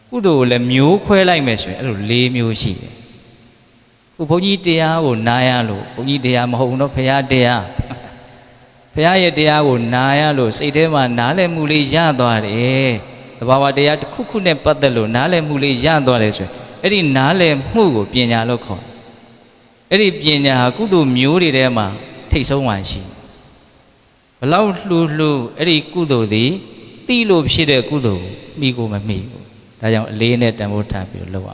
ကုသိုလ်ကိုလည်းမျိုးခွဲလိုက်မယ်ဆိုရင်အဲ့လို၄မျိုးရှိတယ်ခုဘုန်းကြီးတရားကိုနားရလို့ဘုန်းကြီးတရားမဟုတ်ဘူးနော်ဘုရားတရားဘုရားရဲ့တရားကိုနားရလို့စိတ်ထဲမှာနားလည်မှုလေးရသွားတယ်သဘာဝတရားတစ်ခုခုနဲ့ပတ်သက်လို့နားလည်မှုလေးရသွားတယ်ဆိုရင်အဲ့ဒီနားလည်မှုကိုပညာလို့ခေါ်တယ်အဲ့ဒီပညာဟာကုသိုလ်မျိုးတွေထဲမှာထိတ်ဆုံးမှရှိဘလောက်လှူအဲ့ဒီကုသိုလ်သည်တိလို့ဖြစ်တဲ့ကုသိုလ်မိကိုမမိဘူးဒါကြောင့်အလေးနဲ့တန်ဖိုးထားပြီးလုပ်ရ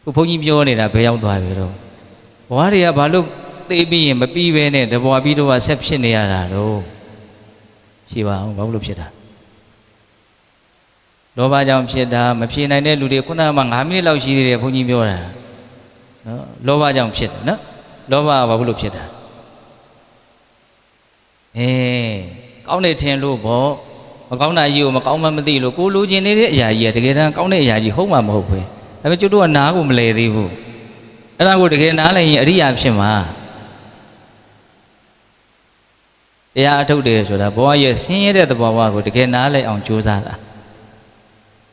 ခုဘုန်းကြီးပြောနေတာဘယ်ရောက်သွားပြီတော့ဘဝတွေကဘာလို့သိပြီးရင်မပြီးပဲနဲ့တဘွားပြီးတော့ဆက်ဖြစ်နေရတာတော့ရှိပါအောင်ဘာလို့ဖြစ်တာလောဘကြောင့်ဖြစ်တာမဖြစ်နိုင်တဲ့လူတွေခုနကမှ9မိနစ်လောက်ရှိသေးတယ်ဘုန်းကြီးပြောတာနော်လောဘကြောင့်ဖြစ်တယ်နော်လောဘကဘာလို့ဖြစ်တာကောင်းတယ်ထင်လို့ပေါ့မကောင်းတာကြီးကိုမကောင်းမှမသိလို့ကိုလိုချင်နေတဲ့အရာကြီးကတကယ်တမ်းကောင်းတဲ့အရာကြီးဟုတ်မှာမဟုတ်ဘူးဒါပေမဲ့ကျွတ်တို့ကနားကိုမလဲသေးဘူးအဲ့ဒါကိုတကယ်နားလဲရင်အရိယာဖြစ်မှာတရားအထုတ်တယ်ဆိုတာဘဝရဲ့ဆင်းရဲတဲ့သဘောဝကိုတကယ်နားလဲအောင်ကြိုးစားတာ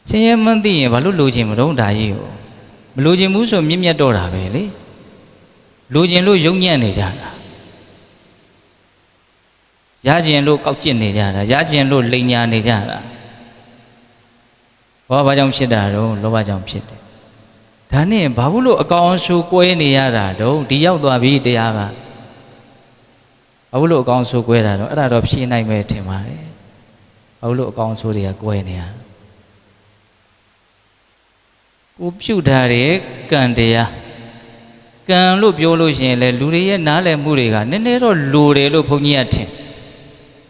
ဆင်းရဲမှန်းသိရင်ဘာလို့လိုချင်မလို့ဒါကြီးကိုမလိုချင်ဘူးဆိုမြင့်မြတ်တော့တာပဲလေလိုချင်လို့ယုံညံ့နေကြတာရကျင်လို့ကောက်ကျစ်နေကြတာရကျင်လို့လိန်ညာနေကြတာဘာကြောင့်ဖြစ်တာတော့လောဘကြောင့်ဖြစ်တယ်ဒါနဲ့ဘာလို့အကောင်အဆိုးကွဲနေရတာတော့ဒီရောက်သွားပြီတရားကဘာ ဘာလို့အကောင်ဆိုကွဲတာတော့အဲ့ဒါတော့ဖြေနိုင်မယ်ထင်ပါတယ်ဘာလို့အကောင်ဆိုတွေကကွဲနေရကိုပြုတ်ထားတဲ့ကံတရားကံလို့ပြောလို့ရှိရင်လေလူတွေရဲ့နားလည်မှုတွေကနည်းနည်းတော့လိုတယ်လို့ဘုန်းကြီးကထင်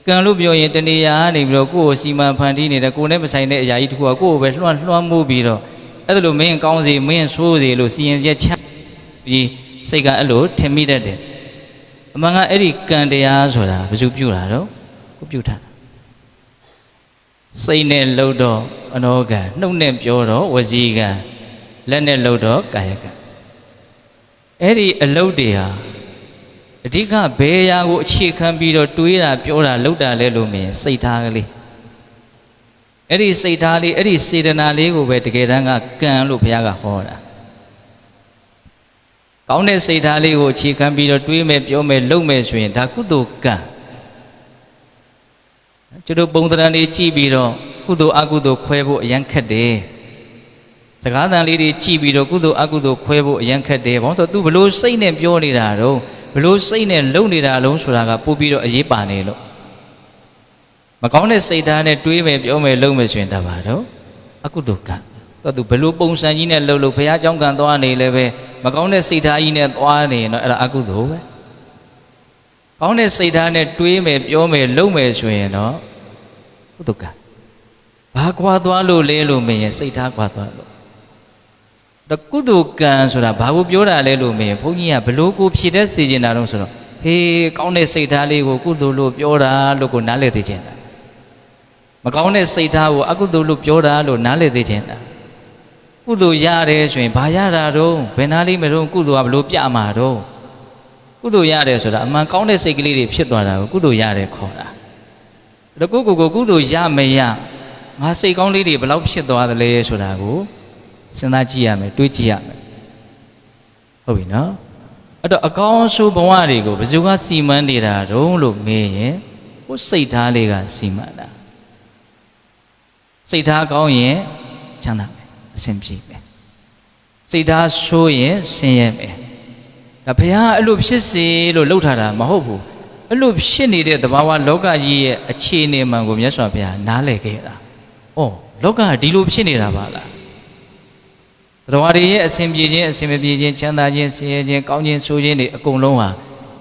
ကံလို့ပြောရင်တဏှာကနေပြီးတော့ကိုယ့်ကိုစီမံဖန်တီးနေတဲ့ကိုယ်နဲ့မဆိုင်တဲ့အရာကြီးတစ်ခုကကိုယ့်ကိုပဲလွှမ်းမိုးပြီးတော့အဲ့ဒါလို့မင်းကောင်းစီမင်းဆိုးစီလို့စီရင်ချက်ချပြီးစိတ်ကအဲ့လိုထင်မိတတ်တယ်အမှန်ကအဲ့ဒီကံတရားဆိုတာဘယ်သူပြုတာတော့ကိုပြုတာစိတ်နဲ့လှုပ်တော့အနောကံနှုတ်နဲ့ပြောတော့ဝစီကံလက်နဲ့လှုပ်တော့ကာယကံအဲ့ဒီအလုပ်တွေဟာအဓိကဘယ်ရာကိုအခြေခံပြီးတော့တွေးတာပြောတာလှုပ်တာလဲလို့မြင်စိတ်ထားကလေးအဲ့ဒီစိတ်ထားလေးအဲ့ဒီစေတနာလေးကိုပဲတကယ်တမ်းကကံလို့ဘုရားကဟောတာကောင်းတဲ့စိတ်ထားလေးကိုအခြေခံပြီးတော့တွေးမယ်ပြောမယ်လုပ်မယ်ဆိုရင်ဒါကုသိုလ်ကံကျွန်တော်ပုံသဏ္ဍာန်လေးကြည့်ပြီးတော့ကုသိုလ်အကုသိုလ်ခွဲဖို့အရန်ခက်တယ်စကားသံလေးတွေကြည့်ပြီးတော့ကုသိုလ်အကုသိုလ်ခွဲဖို့အရန်ခက်တယ်ဘာလို့ဆိုတော့ तू ဘလို့စိတ်နဲ့ပြောနေတာတော့ဘလို့စိတ်နဲ့လုပ်နေတာလုံးဆိုတာကပို့ပြီးတော့အရေးပါနေလို့မကောင်းတဲ့စိတ်ဓာတ်နဲ့တွေးမယ်ပြောမယ်လုပ်မယ်ဆိုရင်ဒါပါတော့အကုသိုလ်ကံတော့ तू ဘလို့ပုံစံကြီးနဲ့လှုပ်ဘုရားကျောင်းကံသွားနေလဲပဲမကောင်းတဲ့စိတ်ဓာတ်ကြီးနဲ့သွားနေရင်တော့အဲ့ဒါအကုသိုလ်ပဲကောင်းတဲ့စိတ်ဓာတ်နဲ့တွေးမယ်ပြောမယ်လုပ်မယ်ဆိုရင်တော့ကုသိုလ်ကံဘာကွာသွားလို့လဲလို့မင်းရဲ့စိတ်ထားကွာသွားလို့တကုသိုလ်ကံဆိုတာဘာကိုပြောတာလဲလို့မင်းဘုန်းကြီးကဘလို့ကိုဖြည့်တတ်စေချင်တာတော့ဆိုတော့ဟေးကောင်းတဲ့စိတ်ထားလေးကိုကုသိုလ်လို့ပြောတာလို့ကိုနားလည်သိချင်တာမကောင်းတဲ့စိတ်ထားကိုအကုသိုလ်လို့ပြောတာလို့နားလည်သိချင်တာကုသိုလ်ရတယ်ဆိုရင်ဘာရတာတော့ဘယ်နာလေးမတော့ကုသိုလ်ကဘလို့ပြမှာတော့ကုသိုလ်ရတယ်ဆိုတာအမှန်ကောင်းတဲ့စိတ်ကလေးတွေဖြစ်သွားတာကိုကုသိုလ်ရတယ်ခေါ်တာတကုကိုကုသိုလ်ရမရငါစိတ်ကောင်းလေးတွေဘယ်လောက်ဖြစ်သွားသလဲဆိုတာကိုစဉ်းစားကြည့်ရမယ်တွေးကြည့်ရမယ်ဟုတ်ပြီနော်အဲ့တော့အကောင်းဆိုးဘဝတွေကိုဘယ်သူကစီမံနေတာတုံးလို့မေးရင်ကိုယ်စိတ်ထားလေးကစီမံတာစိတ်ထားကောင်းရင်ချမ်းသာမယ်အဆင်ပြေမယ်စိတ်ထားဆိုးရင်ဆင်းရဲမယ်ဒါဘုရားအဲ့လိုဖြစ်စေလို့လှုပ်ထားတာမဟုတ်ဘူးအဲ့လိုဖြစ်နေတဲ့သဘာဝလောကကြီးရဲ့အခြေအနေမှန်ကိုမြတ်စွာဘုရားနားလည်ခဲ့တာ။အော်လောကဒီလိုဖြစ်နေတာပါလား။သဘာဝတွေရဲ့အစဉ်ပြေခြင်းအစဉ်မပြေခြင်းချမ်းသာခြင်းဆင်းရဲခြင်းကောင်းခြင်းဆိုးခြင်းတွေအကုန်လုံးဟာ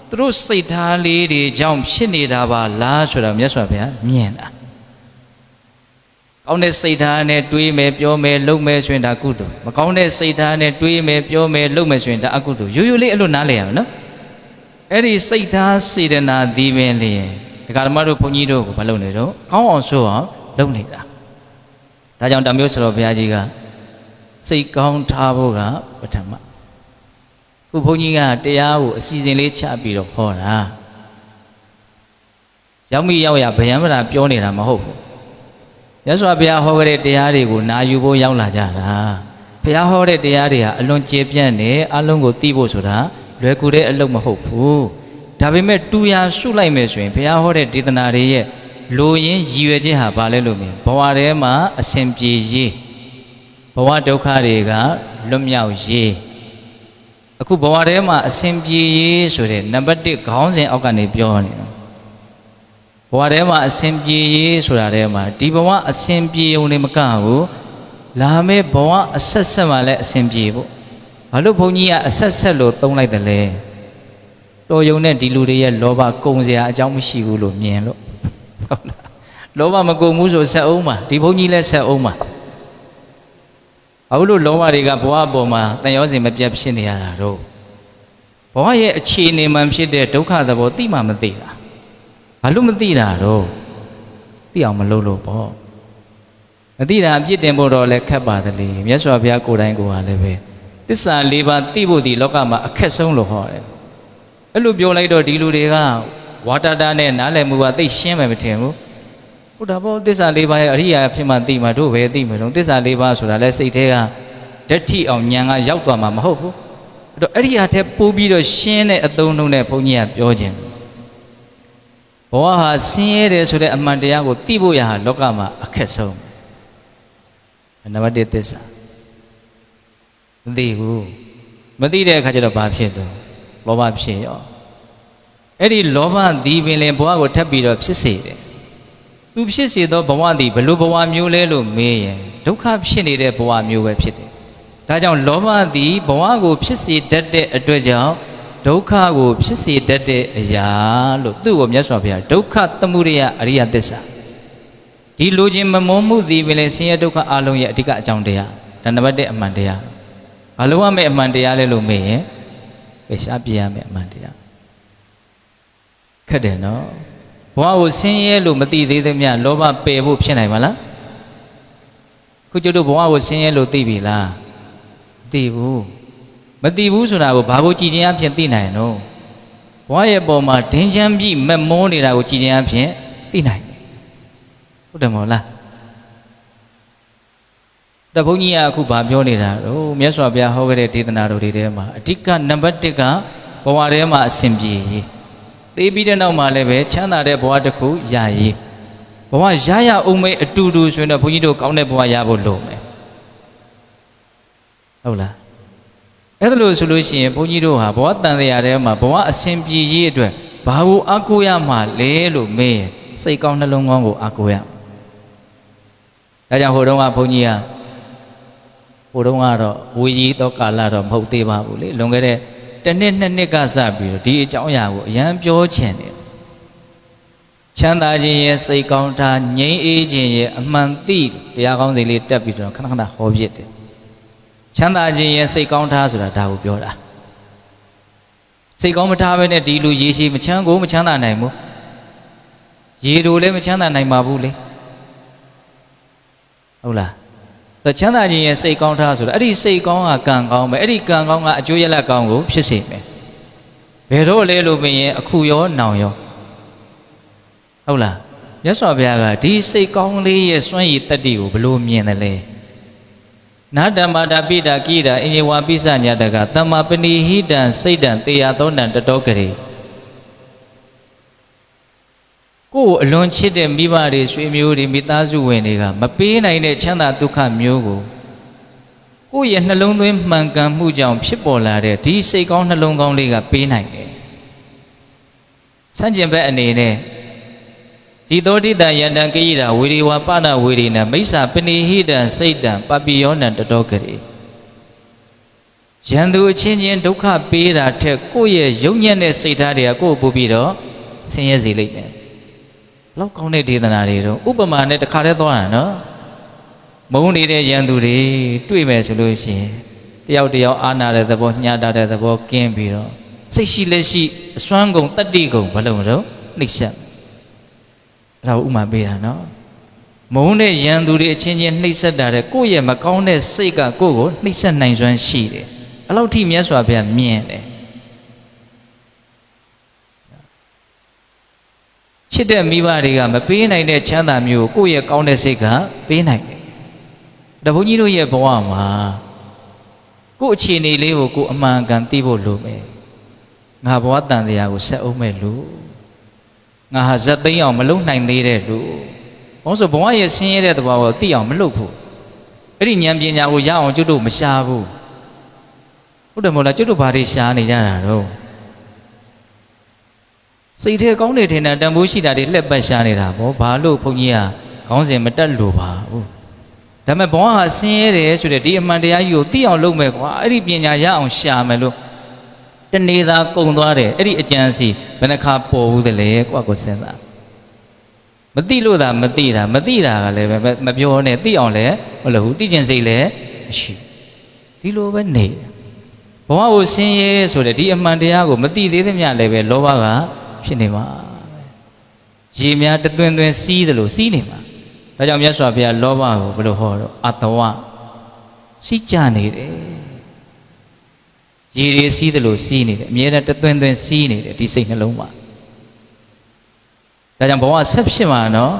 သူတို့စိတ်ထားလေးတွေကြောင့်ဖြစ်နေတာပါလားဆိုတာမြတ်စွာဘုရားမြင်တာ။ကောင်းတဲ့စိတ်ထားနဲ့တွေးမယ်ပြောမယ်လုပ်မယ်ဆိုရင်ဒါကုသိုလ်မကောင်းတဲ့စိတ်ထားနဲ့တွေးမယ်ပြောမယ်လုပ်မယ်ဆိုရင်ဒါအကုသိုလ်ရိုးရိုးလေးအဲ့လိုနားလည်ရမယ်နော်။အဲ့ဒီစိတ်ထားစေတနာဒီပင်လျင်ဒကာဓမ္မတို့ဘုန်းကြီးတို့ကိုမလုပ်နေတော့ကောင်းအောင်ဆိုအောင်လုပ်နေတာဒါကြောင့်တမျိုးဆိုတော့ဘုရားကြီးကစိတ်ကောင်းထားဖို့ကပထမခုဘုန်းကြီးကတရားကိုအစီအစဉ်လေးချပြီးတော့ဟောတာရောက်မိရောက်ရဗယံမရာပြောနေတာမဟုတ်ဘူးရသော်ဘုရားဟောခဲ့တဲ့တရားတွေကိုနာယူဖို့ရောက်လာကြတာဘုရားဟောတဲ့တရားတွေဟာအလွန်ကျေပြန့်နေအလုံးကိုသိဖို့ဆိုတာလွယ်ကူတဲ့အလုပ်မဟုတ်ဘူးဒါပေမဲ့တူရာရှုလိုက်မယ်ဆိုရင်ဘုရားဟောတဲ့ဒေသနာတွေရဲ့လိုရင်းရည်ရွယ်ခြင်းဟာဘာလဲလို့မြင်ဘဝထဲမှာအစဉ်ပြေရေးဘဝဒုက္ခတွေကလွတ်မြောက်ရေးအခုဘဝထဲမှာအစဉ်ပြေရေးဆိုတဲ့နံပါတ်1ခေါင်းစဉ်အောက်ကနေပြောနေတယ်ဘဝထဲမှာအစဉ်ပြေရေးဆိုတာထဲမှာဒီဘဝအစဉ်ပြေုံနေမကဘူးလာမယ့်ဘဝအဆက်ဆက်မှာလည်းအစဉ်ပြေဖို့ဘာလို့ဘုန်းကြီးကအဆက်ဆက်လို့သုံးလိုက်တယ်လဲတော်ယုံတဲ့ဒီလူတွေရဲ့လောဘကုန်စရာအကြောင်းမရှိဘူးလို့မြင်လို့ဟုတ်လားလောဘမကုန်ဘူးဆိုဆက်အောင်ပါဒီဘုန်းကြီးလည်းဆက်အောင်ပါဘာလို့လောဘတွေကဘဝအပေါ်မှာတန်ရောစင်မပြတ်ဖြစ်နေရတာတော့ဘဝရဲ့အခြေအနေမှဖြစ်တဲ့ဒုက္ခသဘောသိမှမသိတာဘာလို့မသိတာတော့သိအောင်မလုပ်လို့ပေါ့မသိတာအပြစ်တင်ဖို့တော့လည်းခက်ပါတယ်လေမြတ်စွာဘုရားကိုယ်တိုင်ကိုယ်ဟာလည်းပဲသစ္စာ၄ပါးသိဖို့ဒီလောကမှာအခက်ဆုံးလို့ဟောတယ်အဲ့လိုပြောလိုက်တော့ဒီလူတွေကဝါတာတာနဲ့နားလည်မှုကသိရှင်းမယ်မထင်ဘူးဟုတ်တာပေါ့သစ္စာ၄ပါးရဲ့အရိယာဖြစ်မှသိမှတို့ပဲသိမယ်တော့သစ္စာ၄ပါးဆိုတာလဲစိတ်ထဲကဓာတ်ထိအောင်ဉာဏ်ကရောက်သွားမှာမဟုတ်ဘူးအဲ့တော့အဲ့ဒီဟာထက်ပိုပြီးတော့ရှင်းတဲ့အသုံးနှုန်းနဲ့ဘုန်းကြီးကပြောခြင်းဘဝဟာဆင်းရဲတယ်ဆိုတဲ့အမှန်တရားကိုသိဖို့ရဟာလောကမှာအခက်ဆုံးနံပါတ်1သစ္စာမသိဘူးမသိတဲ့အခါကျတော့ဘာဖြစ်တော့လောဘဖြစ်ရော အဲ့ဒီလောဘသည်ပင်လည်းဘဝကိုထပ်ပြီးတော့ဖြစ်စေတယ်သူဖြစ်စေသောဘဝသည်ဘလို့ဘဝမျိုးလဲလို့မေးရင်ဒုက္ခဖြစ်နေတဲ့ဘဝမျိုးပဲဖြစ်တယ်ဒါကြောင့်လောဘသည်ဘဝကိုဖြစ်စေတတ်တဲ့အတွက်ကြောင့်ဒုက္ခကိုဖြစ်စေတတ်တဲ့အရာလို့သူ့ကိုမြတ်စွာဘုရားဒုက္ခသမုဒယအရိယသစ္စာဒီလိုခြင်းမမုန်းမှုသည်ပင်လည်းဆင်းရဲဒုက္ခအလုံးရဲ့အဓိကအကြောင်းတရားဒါနံပါတ်1အမှန်တရားဘာလို့ရမယ့်အမှန်တရားလဲလို့မေးရင်ပယ်ရှားပြရမယ့်အမှန်တရားခက်တယ်နော်ဘဝကိုဆင်းရဲလို့မသိသေးသမျှလောဘပယ်ဖို့ဖြစ်နိုင်ပါလားခုကျတို့ဘဝကိုဆင်းရဲလို့သိပြီလားမသိဘူးမသိဘူးဆိုတာကိုဘာကိုကြည်ခြင်းအဖြစ်သိနိုင်တော့ဘဝရဲ့ပုံမှာဒင်းချမ်းပြည့်မက်မောနေတာကိုကြည်ခြင်းအဖြစ်သိနိုင်တယ်ဟုတ်တယ်မဟုတ်လားတဘုန်းကြီးကအခုဗာပြောနေတာတော့မြတ်စွာဘုရားဟောခဲ့တဲ့ဒေသနာတော်တွေထဲမှာအဓိကနံပါတ်1ကဘဝထဲမှာအစဉ်ပြေရေးသိပြီးတဲ့နောက်မှာလည်းပဲချမ်းသာတဲ့ဘဝတစ်ခုရရေးဘဝရရအောင်မေးအတူတူဆိုရင်တော့ဘုန်းကြီးတို့ကောင်းတဲ့ဘဝရဖို့လိုမယ်ဟုတ်လားအဲ့ဒါလို့ဆိုလို့ရှိရင်ဘုန်းကြီးတို့ဟာဘဝတန်တရားထဲမှာဘဝအစဉ်ပြေရေးအတွက်ဘာကိုအားကိုးရမှာလဲလို့မေးရင်စိတ်ကောင်းနှလုံးကောင်းကိုအားကိုးရဒါကြောင့်ဟိုတုန်းကဘုန်းကြီးကဟိုတုန်းကတော့ဝေကြီးသောကာလတော့မဟုတ်သေးပါဘူးလေလွန်ခဲ့တဲ့တစ်နှစ်နှစ်နှစ်ကစပြီးတော့ဒီအကြောင်းအရာကိုအရန်ပြောချင်တယ်ချမ်းသာခြင်းရဲ့စိတ်ကောင်းတာငြိမ်းအေးခြင်းရဲ့အမှန်သိတရားကောင်းစီလေးတက်ပြီးတော့ခဏခဏဟောပြတယ်ချမ်းသာခြင်းရဲ့စိတ်ကောင်းတာဆိုတာဒါကိုပြောတာစိတ်ကောင်းမထားဘဲနဲ့ဒီလူရေရှိမချမ်းကိုမချမ်းသာနိုင်ဘူးရေတို့လည်းမချမ်းသာနိုင်ပါဘူးလေဟုတ်လားချမ်းသာခြင်းရဲ့စိတ်ကောင်းထားဆိုတာအဲ့ဒီစိတ်ကောင်းကကံကောင်းပဲအဲ့ဒီကံကောင်းကအကျိုးရလဒ်ကောင်းကိုဖြစ်စေမယ်ဘယ်တော့လဲလို့ပြင်ရင်အခုရောနောင်ရောဟုတ်လားမြတ်စွာဘုရားကဒီစိတ်ကောင်းလေးရဲ့စွန့်ရည်တတ္တိကိုဘယ်လိုမြင်တယ်လဲနာတမတာပိတာကိတာအင်္ဂဝါပိစညတကသမ္မာပဏိဟိတံစိတ်တံတေယသောတံတတောကရေကိုယ်အလွန်ချစ်တဲ့မိဘတွေဆွေမျိုးတွေမိသားစုဝင်တွေကမပေးနိုင်တဲ့ချမ်းသာဒုက္ခမျိုးကိုကိုယ့်ရဲ့နှလုံးသွင်းမှန်ကန်မှုကြောင့်ဖြစ်ပေါ်လာတဲ့ဒီစိတ်ကောင်းနှလုံးကောင်းလေးကပေးနိုင်တယ်။ဆန့်ကျင်ဘက်အနေနဲ့ဒီသောတိတယန္တံကိယတာဝေရီဝါပနဝေရီနမိစ္ဆာပဏိဟိတံစိတ်တံပပိယောနံတတောကရေရန်သူအချင်းချင်းဒုက္ခပေးတာထက်ကိုယ့်ရဲ့ယုံညံ့တဲ့စိတ်ဓာတ်တွေကကိုယ့်ကိုပို့ပြီးတော့ဆင်းရဲစေလိမ့်မယ်။လောက်ကောင်းတဲ့ဒေသနာတွေတော့ဥပမာနဲ့တစ်ခါတည်းသွားတာနော်မုန်းနေတဲ့ရန်သူတွေတွေ့မယ်ဆိုလို့ရှိရင်တယောက်တယောက်အာနာတဲ့သဘောညှာတာတဲ့သဘောကင်းပြီးတော့စိတ်ရှိလက်ရှိအစွမ်းကုန်တတ္တိကုန်ဘလုံးတော့နှိမ့်ဆက်အဲ့ဒါဥမာပေးတာနော်မုန်းတဲ့ရန်သူတွေအချင်းချင်းနှိမ့်ဆက်တာတဲ့ကိုယ့်ရဲ့မကောင်းတဲ့စိတ်ကကိုယ့်ကိုနှိမ့်ဆက်နိုင်စွမ်းရှိတယ်အဲ့လောက်ထိမြတ်စွာဘုရားမြင်တယ်ချစ်တဲ့မိဘတွေကမပေးနိုင်တဲ့ချမ်းသာမျိုးကိုယ့်ရဲ့ကောင်းတဲ့စိတ်ကပေးနိုင်တယ်။ဒါဘုန်းကြီးတို့ရဲ့ဘဝမှာကိုယ့်အခြေအနေလေးကိုကိုယ်အမှန်ကန်သိဖို့လိုမယ်။ငါဘဝတန်တရားကိုဆက်အောင်မဲ့လို့ငါဟာဇက်သိမ်းအောင်မလုပ်နိုင်သေးတဲ့လို့ဘာလို့ဆိုဘဝရဲ့ဆင်းရဲတဲ့သဘောကိုသိအောင်မလုပ်ဘူး။အဲ့ဒီဉာဏ်ပညာကိုရအောင်ကျွတ်တို့မရှာဘူး။ဟုတ်တယ်မို့လားကျွတ်တို့ဘာတွေရှာနေကြတာတော့စိတ်ထဲကောင်းနေထင်တဲ့တန်ဖိုးရှိတာတွေလှက်ပတ်ရှားနေတာဗောဘာလို့ဘုန်းကြီးကခေါင်းစဉ်မတက်လို့ပါဘူးဒါပေမဲ့ဘဝဟာဆင်းရဲတယ်ဆိုတဲ့ဒီအမှန်တရားကြီးကိုသိအောင်လုပ်မယ်ကွာအဲ့ဒီပညာရအောင်ရှာမယ်လို့တနေ့သာကုံသွားတယ်အဲ့ဒီအကျဉ်းစီဘယ်နှခါပေါ်ဘူးတလဲကွာကိုစဉ်းစားမသိလို့သာမသိတာမသိတာကလည်းမပြောနဲ့သိအောင်လည်းမလုပ်ဘူးသိကျင်စိတ်လည်းမရှိဒီလိုပဲနေဘဝကိုဆင်းရဲဆိုတဲ့ဒီအမှန်တရားကိုမသိသေးသမျှလည်းပဲလောဘကဖြစ်နေမှာရေများတသွင်းသွင်းစီးတယ်လို့စီးနေမှာဒါကြောင့်မြတ်စွာဘုရားလောဘကိုဘယ်လိုဟောတော့အတဝစီးကြနေတယ်ရေတွေစီးတယ်လို့စီးနေတယ်အမြဲတမ်းတသွင်းသွင်းစီးနေတယ်ဒီစိတ်နှလုံးမှာဒါကြောင့်ဘဝဆက်ဖြစ်မှာနော်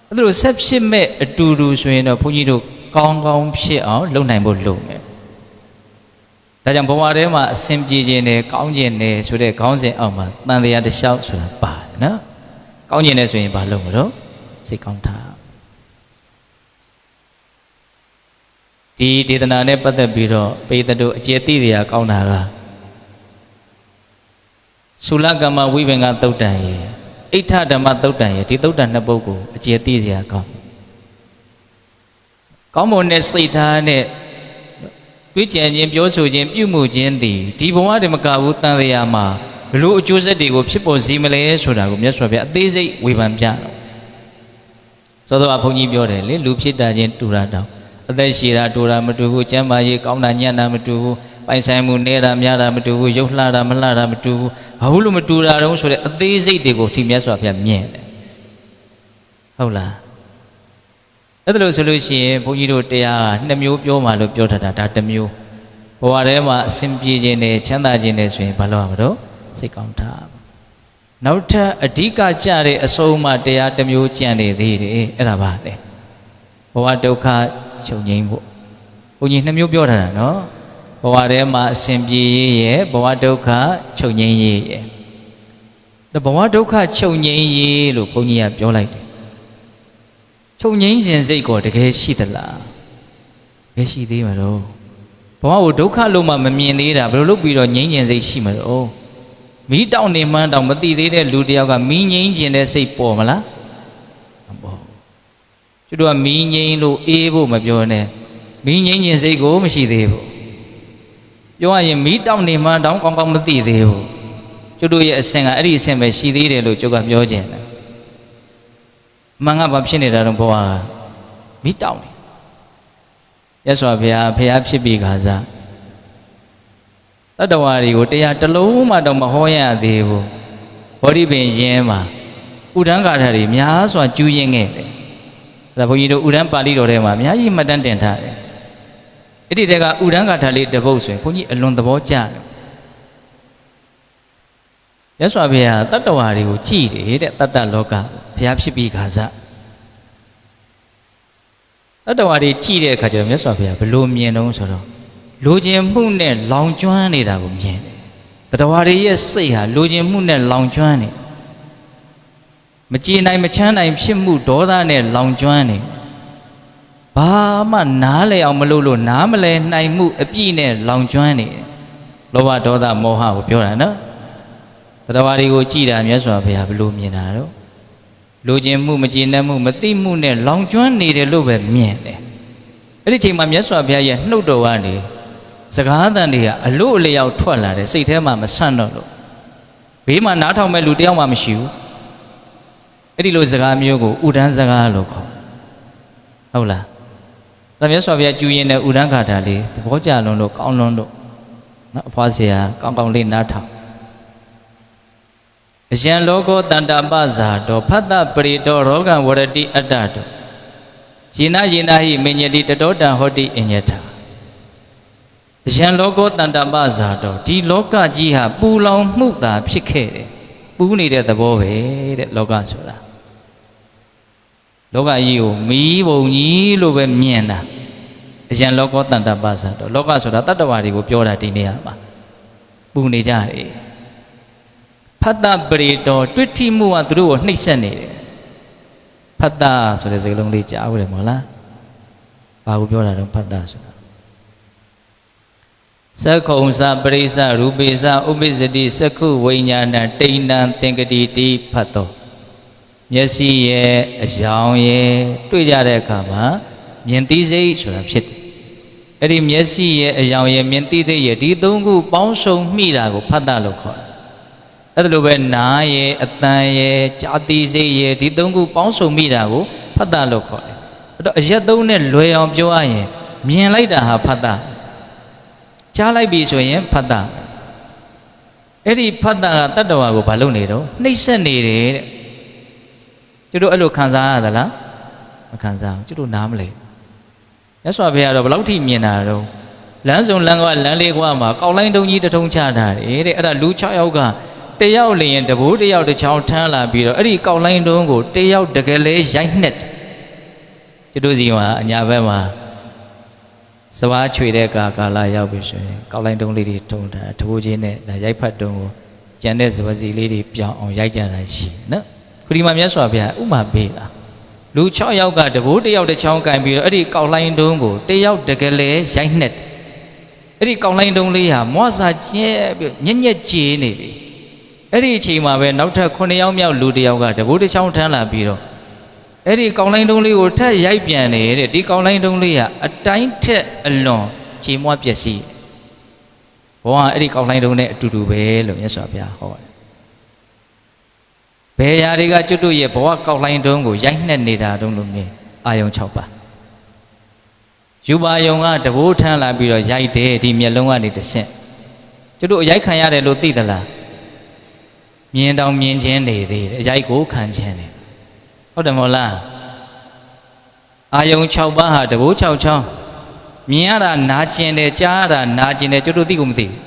အဲ့လိုဆက်ဖြစ်မဲ့အတူတူဆိုရင်တော့ဘုန်းကြီးတို့ကောင်းကောင်းဖြစ်အောင်လုပ်နိုင်ဖို့လိုမယ်ဒါကြောင့်ဘဝထဲမှာအစဉ်ပြေခြင်းနဲ့ကောင်းခြင်းနဲ့ဆိုတဲ့ခေါင်းစဉ်အောက်မှာတန်တရားတစ်လျှောက်ဆိုတာပါတယ်နော်ကောင်းခြင်းနဲ့ဆိုရင်ဘာလုပ်မလို့စိတ်ကောင်းတာဒီဒေသနာနဲ့ပတ်သက်ပြီးတော့ပိဋကတို့အကျေသိတရားကောင်းတာက Sulagama Wivanga Totaye, Ita Dama Totaye, Titota Nabogo, a Jetizia come. Come on, Satan, which engine Josu, you move Jendi, Tiboa de Macavuta de Ama, Blue Jose de People similar Suda, Yaswabia, Daisy, Wivamjano. So the Aponi Biore, Lupsita Genturada, the Shira Tura Matu, Chamaye, Kaunanyana Matu. By Simon Nera Miara Matu, Yohlara Malara Matu, Hulu Matura, so that they say they go to Miaswapia Mien. Hola. Other solution, Pugido Tea, Namu Pioma, Piota, Tatamu, whatever, Simpi Gene, Chanda Gene, Palomado, second time. Now, a Dika Chari, a Soma Tea, Tamu Chani, the Erabade. Oatoka, Chonimbo. Uninamu Piota, no? Bawarema Simbi, Bawadoka, Chonye. The Bawadoka Chonye, Luponia, Jolite. Chonye and Zeko, the Geshitala. Geshi de Maro. Bawadoka Luma, Mamina, Brubido, Yen and Zeshimaro. Me down the man down, but the Ludiaga, mean and they say Pomala. To do a mean lo able, my Bione. Mean and say go, Mishi Devo. You are meet down the man down come with the devil. To do a singer, I send a she did a look of your gen. Manga Babshinita Boa. Meet down. Yes, pay up she big Gaza. Otherwise, you would take a low Madame Mahoya devil. What he been Yema? Udanga Harry, Mias or Juying. The Poyido Udan Palido Rema, Miai Madan Dentare. It is a Udanga Tali the Bose, Pony along the Bocha. Yes, I have Tatawari who cheated Tata Loca, perhaps she be Gaza. Tatawari cheated Kajam, yes, I have below me and also. Lojim Moon, long journey that would be. Tatawari, yes, say her, Lojim Moon, long journey. Machina Machana, Shimu, Doda, and long journey. Bama Nale Amalulu Namale Naimu Apine Long Journey Lowa Doda Moha Piorana Tavari Uchida Miaswa Pia Blue Mianaro Lojim Mumajina Mumati Long Journey de Lube Miene Editing Mamiaswa Pia no doani Sakadania a low layout twala de Satema Masano Bima Nata Meludia Mamshu Edilo Zagamiogo Udan Zaga loco Hola The Mesovia Julian Udanga Dali, the Boja Londo, Kaulondo, Pasia, Kampangli Nata. Jean Logo Tanda Baza, do Pata Perito Rogan Warati Adato. Gina Ginahi Minyadi Dota Hoti Inyeta. Jean Logo Tanda Baza, do T Loka Jiha, Pulong Muta, Picade, Puni de the Bove, Logan Sola. Loga you, me, Woni, Lube Miena. Jean Logo Tanda Baza, Loga Soda Tatavari, Pura Tiniama. Bunijari. Pata Brito, 20 mua through Nixon. Pata, so there's a long reach out of Mola. Pabula and Pata. Circumsa, Brisa, Rubisa, Obesity, Saku, Wayana, Tina, Tinkati, Pato. Yes, ye, a young ye, Tujare Kama, Mientize, should have shit. Edim Yesi, a young ye, Mientide, Tidungu, Bonso, Mirago, Padaloco. Adluena ye, Ataye, Chatize, Tidungu, Bonso, Mirago, Padaloco. Jadone, Loyam Joaye, Mien later, Pada. Chalai Bisoye, Pada. Eddie Pada, Tadawago, Balonero, Nation needed. To do a look Kanza, the la Kanza, to do namely. That's why we are a bloody Mienaro. Lanzon Langua, Lanleguama, Outline don't eat a tongue chata, a lucha yoga, they out lay and the booty out the chow tala, beer, a outline don't go, they out the galley, giant. To do Zima, and Yavema. So I treat a Kala Yabish, Outline don't lady told her, to Wujine, the Yapat don't. Janice was the lady on Yajana, she, no? Prima Yaswabia, Uma Bela. Lucha Yoga, the booty of the Chong can be a Outline don't go, they out the galley, giant. Eddie Outline don't lay a Mosa Yenya Genie. အဲ့ဒီအချိန်မှာပဲနောက်ထပ်9ယောက်မြောက်လူတစ်ယောက်ကတဘိုးတစ်ချောင်းထမ်းလာပြီးတော့အဲ့ဒီကောင်းလိုင်းတုံးလေးကိုထပ်ရိုက်ပြန်နေတဲ့ဒီကောင်းလိုင်းတုံးလေးကအတိုင်းထက်အလွန်ခြေမွားပျက်စီးဘောကအဲ့ဒီကောင်းလိုင်းတုံးနဲ့အတူတူပဲလို့မြတ်စွာဘုရားဟောတယ်ဘယ်ຢာတွေကကျွတ်တို့ရဲ့ဘဝကောက်လိုင်းတုံးကိုရိုက်နှက်နေတာတုံးလို့မြင်အာယုံ6ပါးယူပါယုံကတဘိုးထမ်းလာပြီးတော့ရိုက်တယ်ဒီမျက်လုံးကနေတစ်ဆင့်ကျွတ်တို့အရိုက်ခံရတယ်လို့သိသလားမြင်တောင်မြင်ချင်းနေသေးတယ်အရိုက်ကိုခံချင်းနေဟုတ်တယ်မဟုတ်လားအာယုံ6ပါးဟာတဘိုး6ချောင်းမြင်ရတာနာကျင်တယ်ကြားရတာနာကျင်တယ်ကျွတ်တို့သိကိုမသိဘူး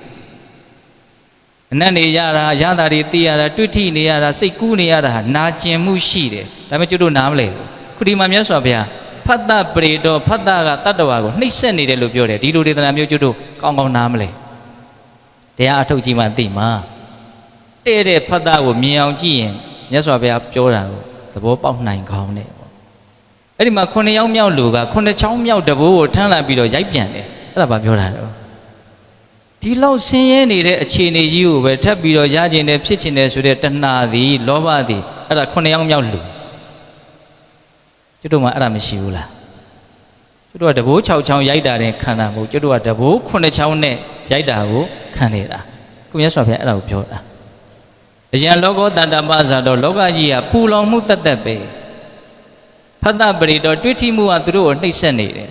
အနက်နေရတာရတာတွေသိရတာတွေ့ထိနေရတာစိတ်ကူးနေရတာဟာနာကျင်မှုရှိတယ်ဒါပေမဲ့ကျွတ်တို့နားမလဲဘူးခုဒီမှာမြတ်စွာဘုရားဖတ်တပရိတောဖတ်တကတတ္တဝါကိုနှိမ့်ဆက်နေတယ်လို့ပြောတယ်ဒီလိုဒေသနာမျိုးကျွတ်တို့ကောင်းကောင်းနားမလဲတရားအထုတ်ကြည့်မှသိမှာတဲ့တဲ့ဖတ်တကိုမြင်အောင်ကြည့်ရင်မြတ်စွာဘုရားပြောတာကိုသဘောပေါက်နိုင်ကောင်းတယ်ပေါ့အဲ့ဒီမှာ9ယောက်မြောက်လူက9ချောင်းမြောက်တဘိုးကိုထမ်းလာပြီးတော့ရိုက်ပြန်တယ်အဲ့ဒါဘာပြောတာလဲဒီလောက်ဆင်းရဲနေတဲ့အခြေအနေကြီးကိုပဲထပ်ပြီးတော့ရကျင်တယ်ဖြစ်ကျင်တယ်ဆိုတဲ့တဏှာသည်လောဘသည်အဲ့ဒါ9ယောက်မြောက်လူကျွတ်တို့မှအဲ့ဒါမရှိဘူးလားကျွတ်တို့ကတဘိုး6ချောင်းရိုက်တာတဲ့ခံတာမဟုတ်ကျွတ်တို့ကတဘိုး9ချောင်းနဲ့ရိုက်တာကိုခံနေတာကိုမြတ်စွာဘုရားအဲ့ဒါကိုပြောတာအယံလောကောတတ္တပဇာတော့လောကကြီးကပူလောင်မှုတတ်တတ်ပဲဖတ်တပရိတော့တွေ့ထိမှုကသူတို့ကိုနှိပ်စက်နေတယ်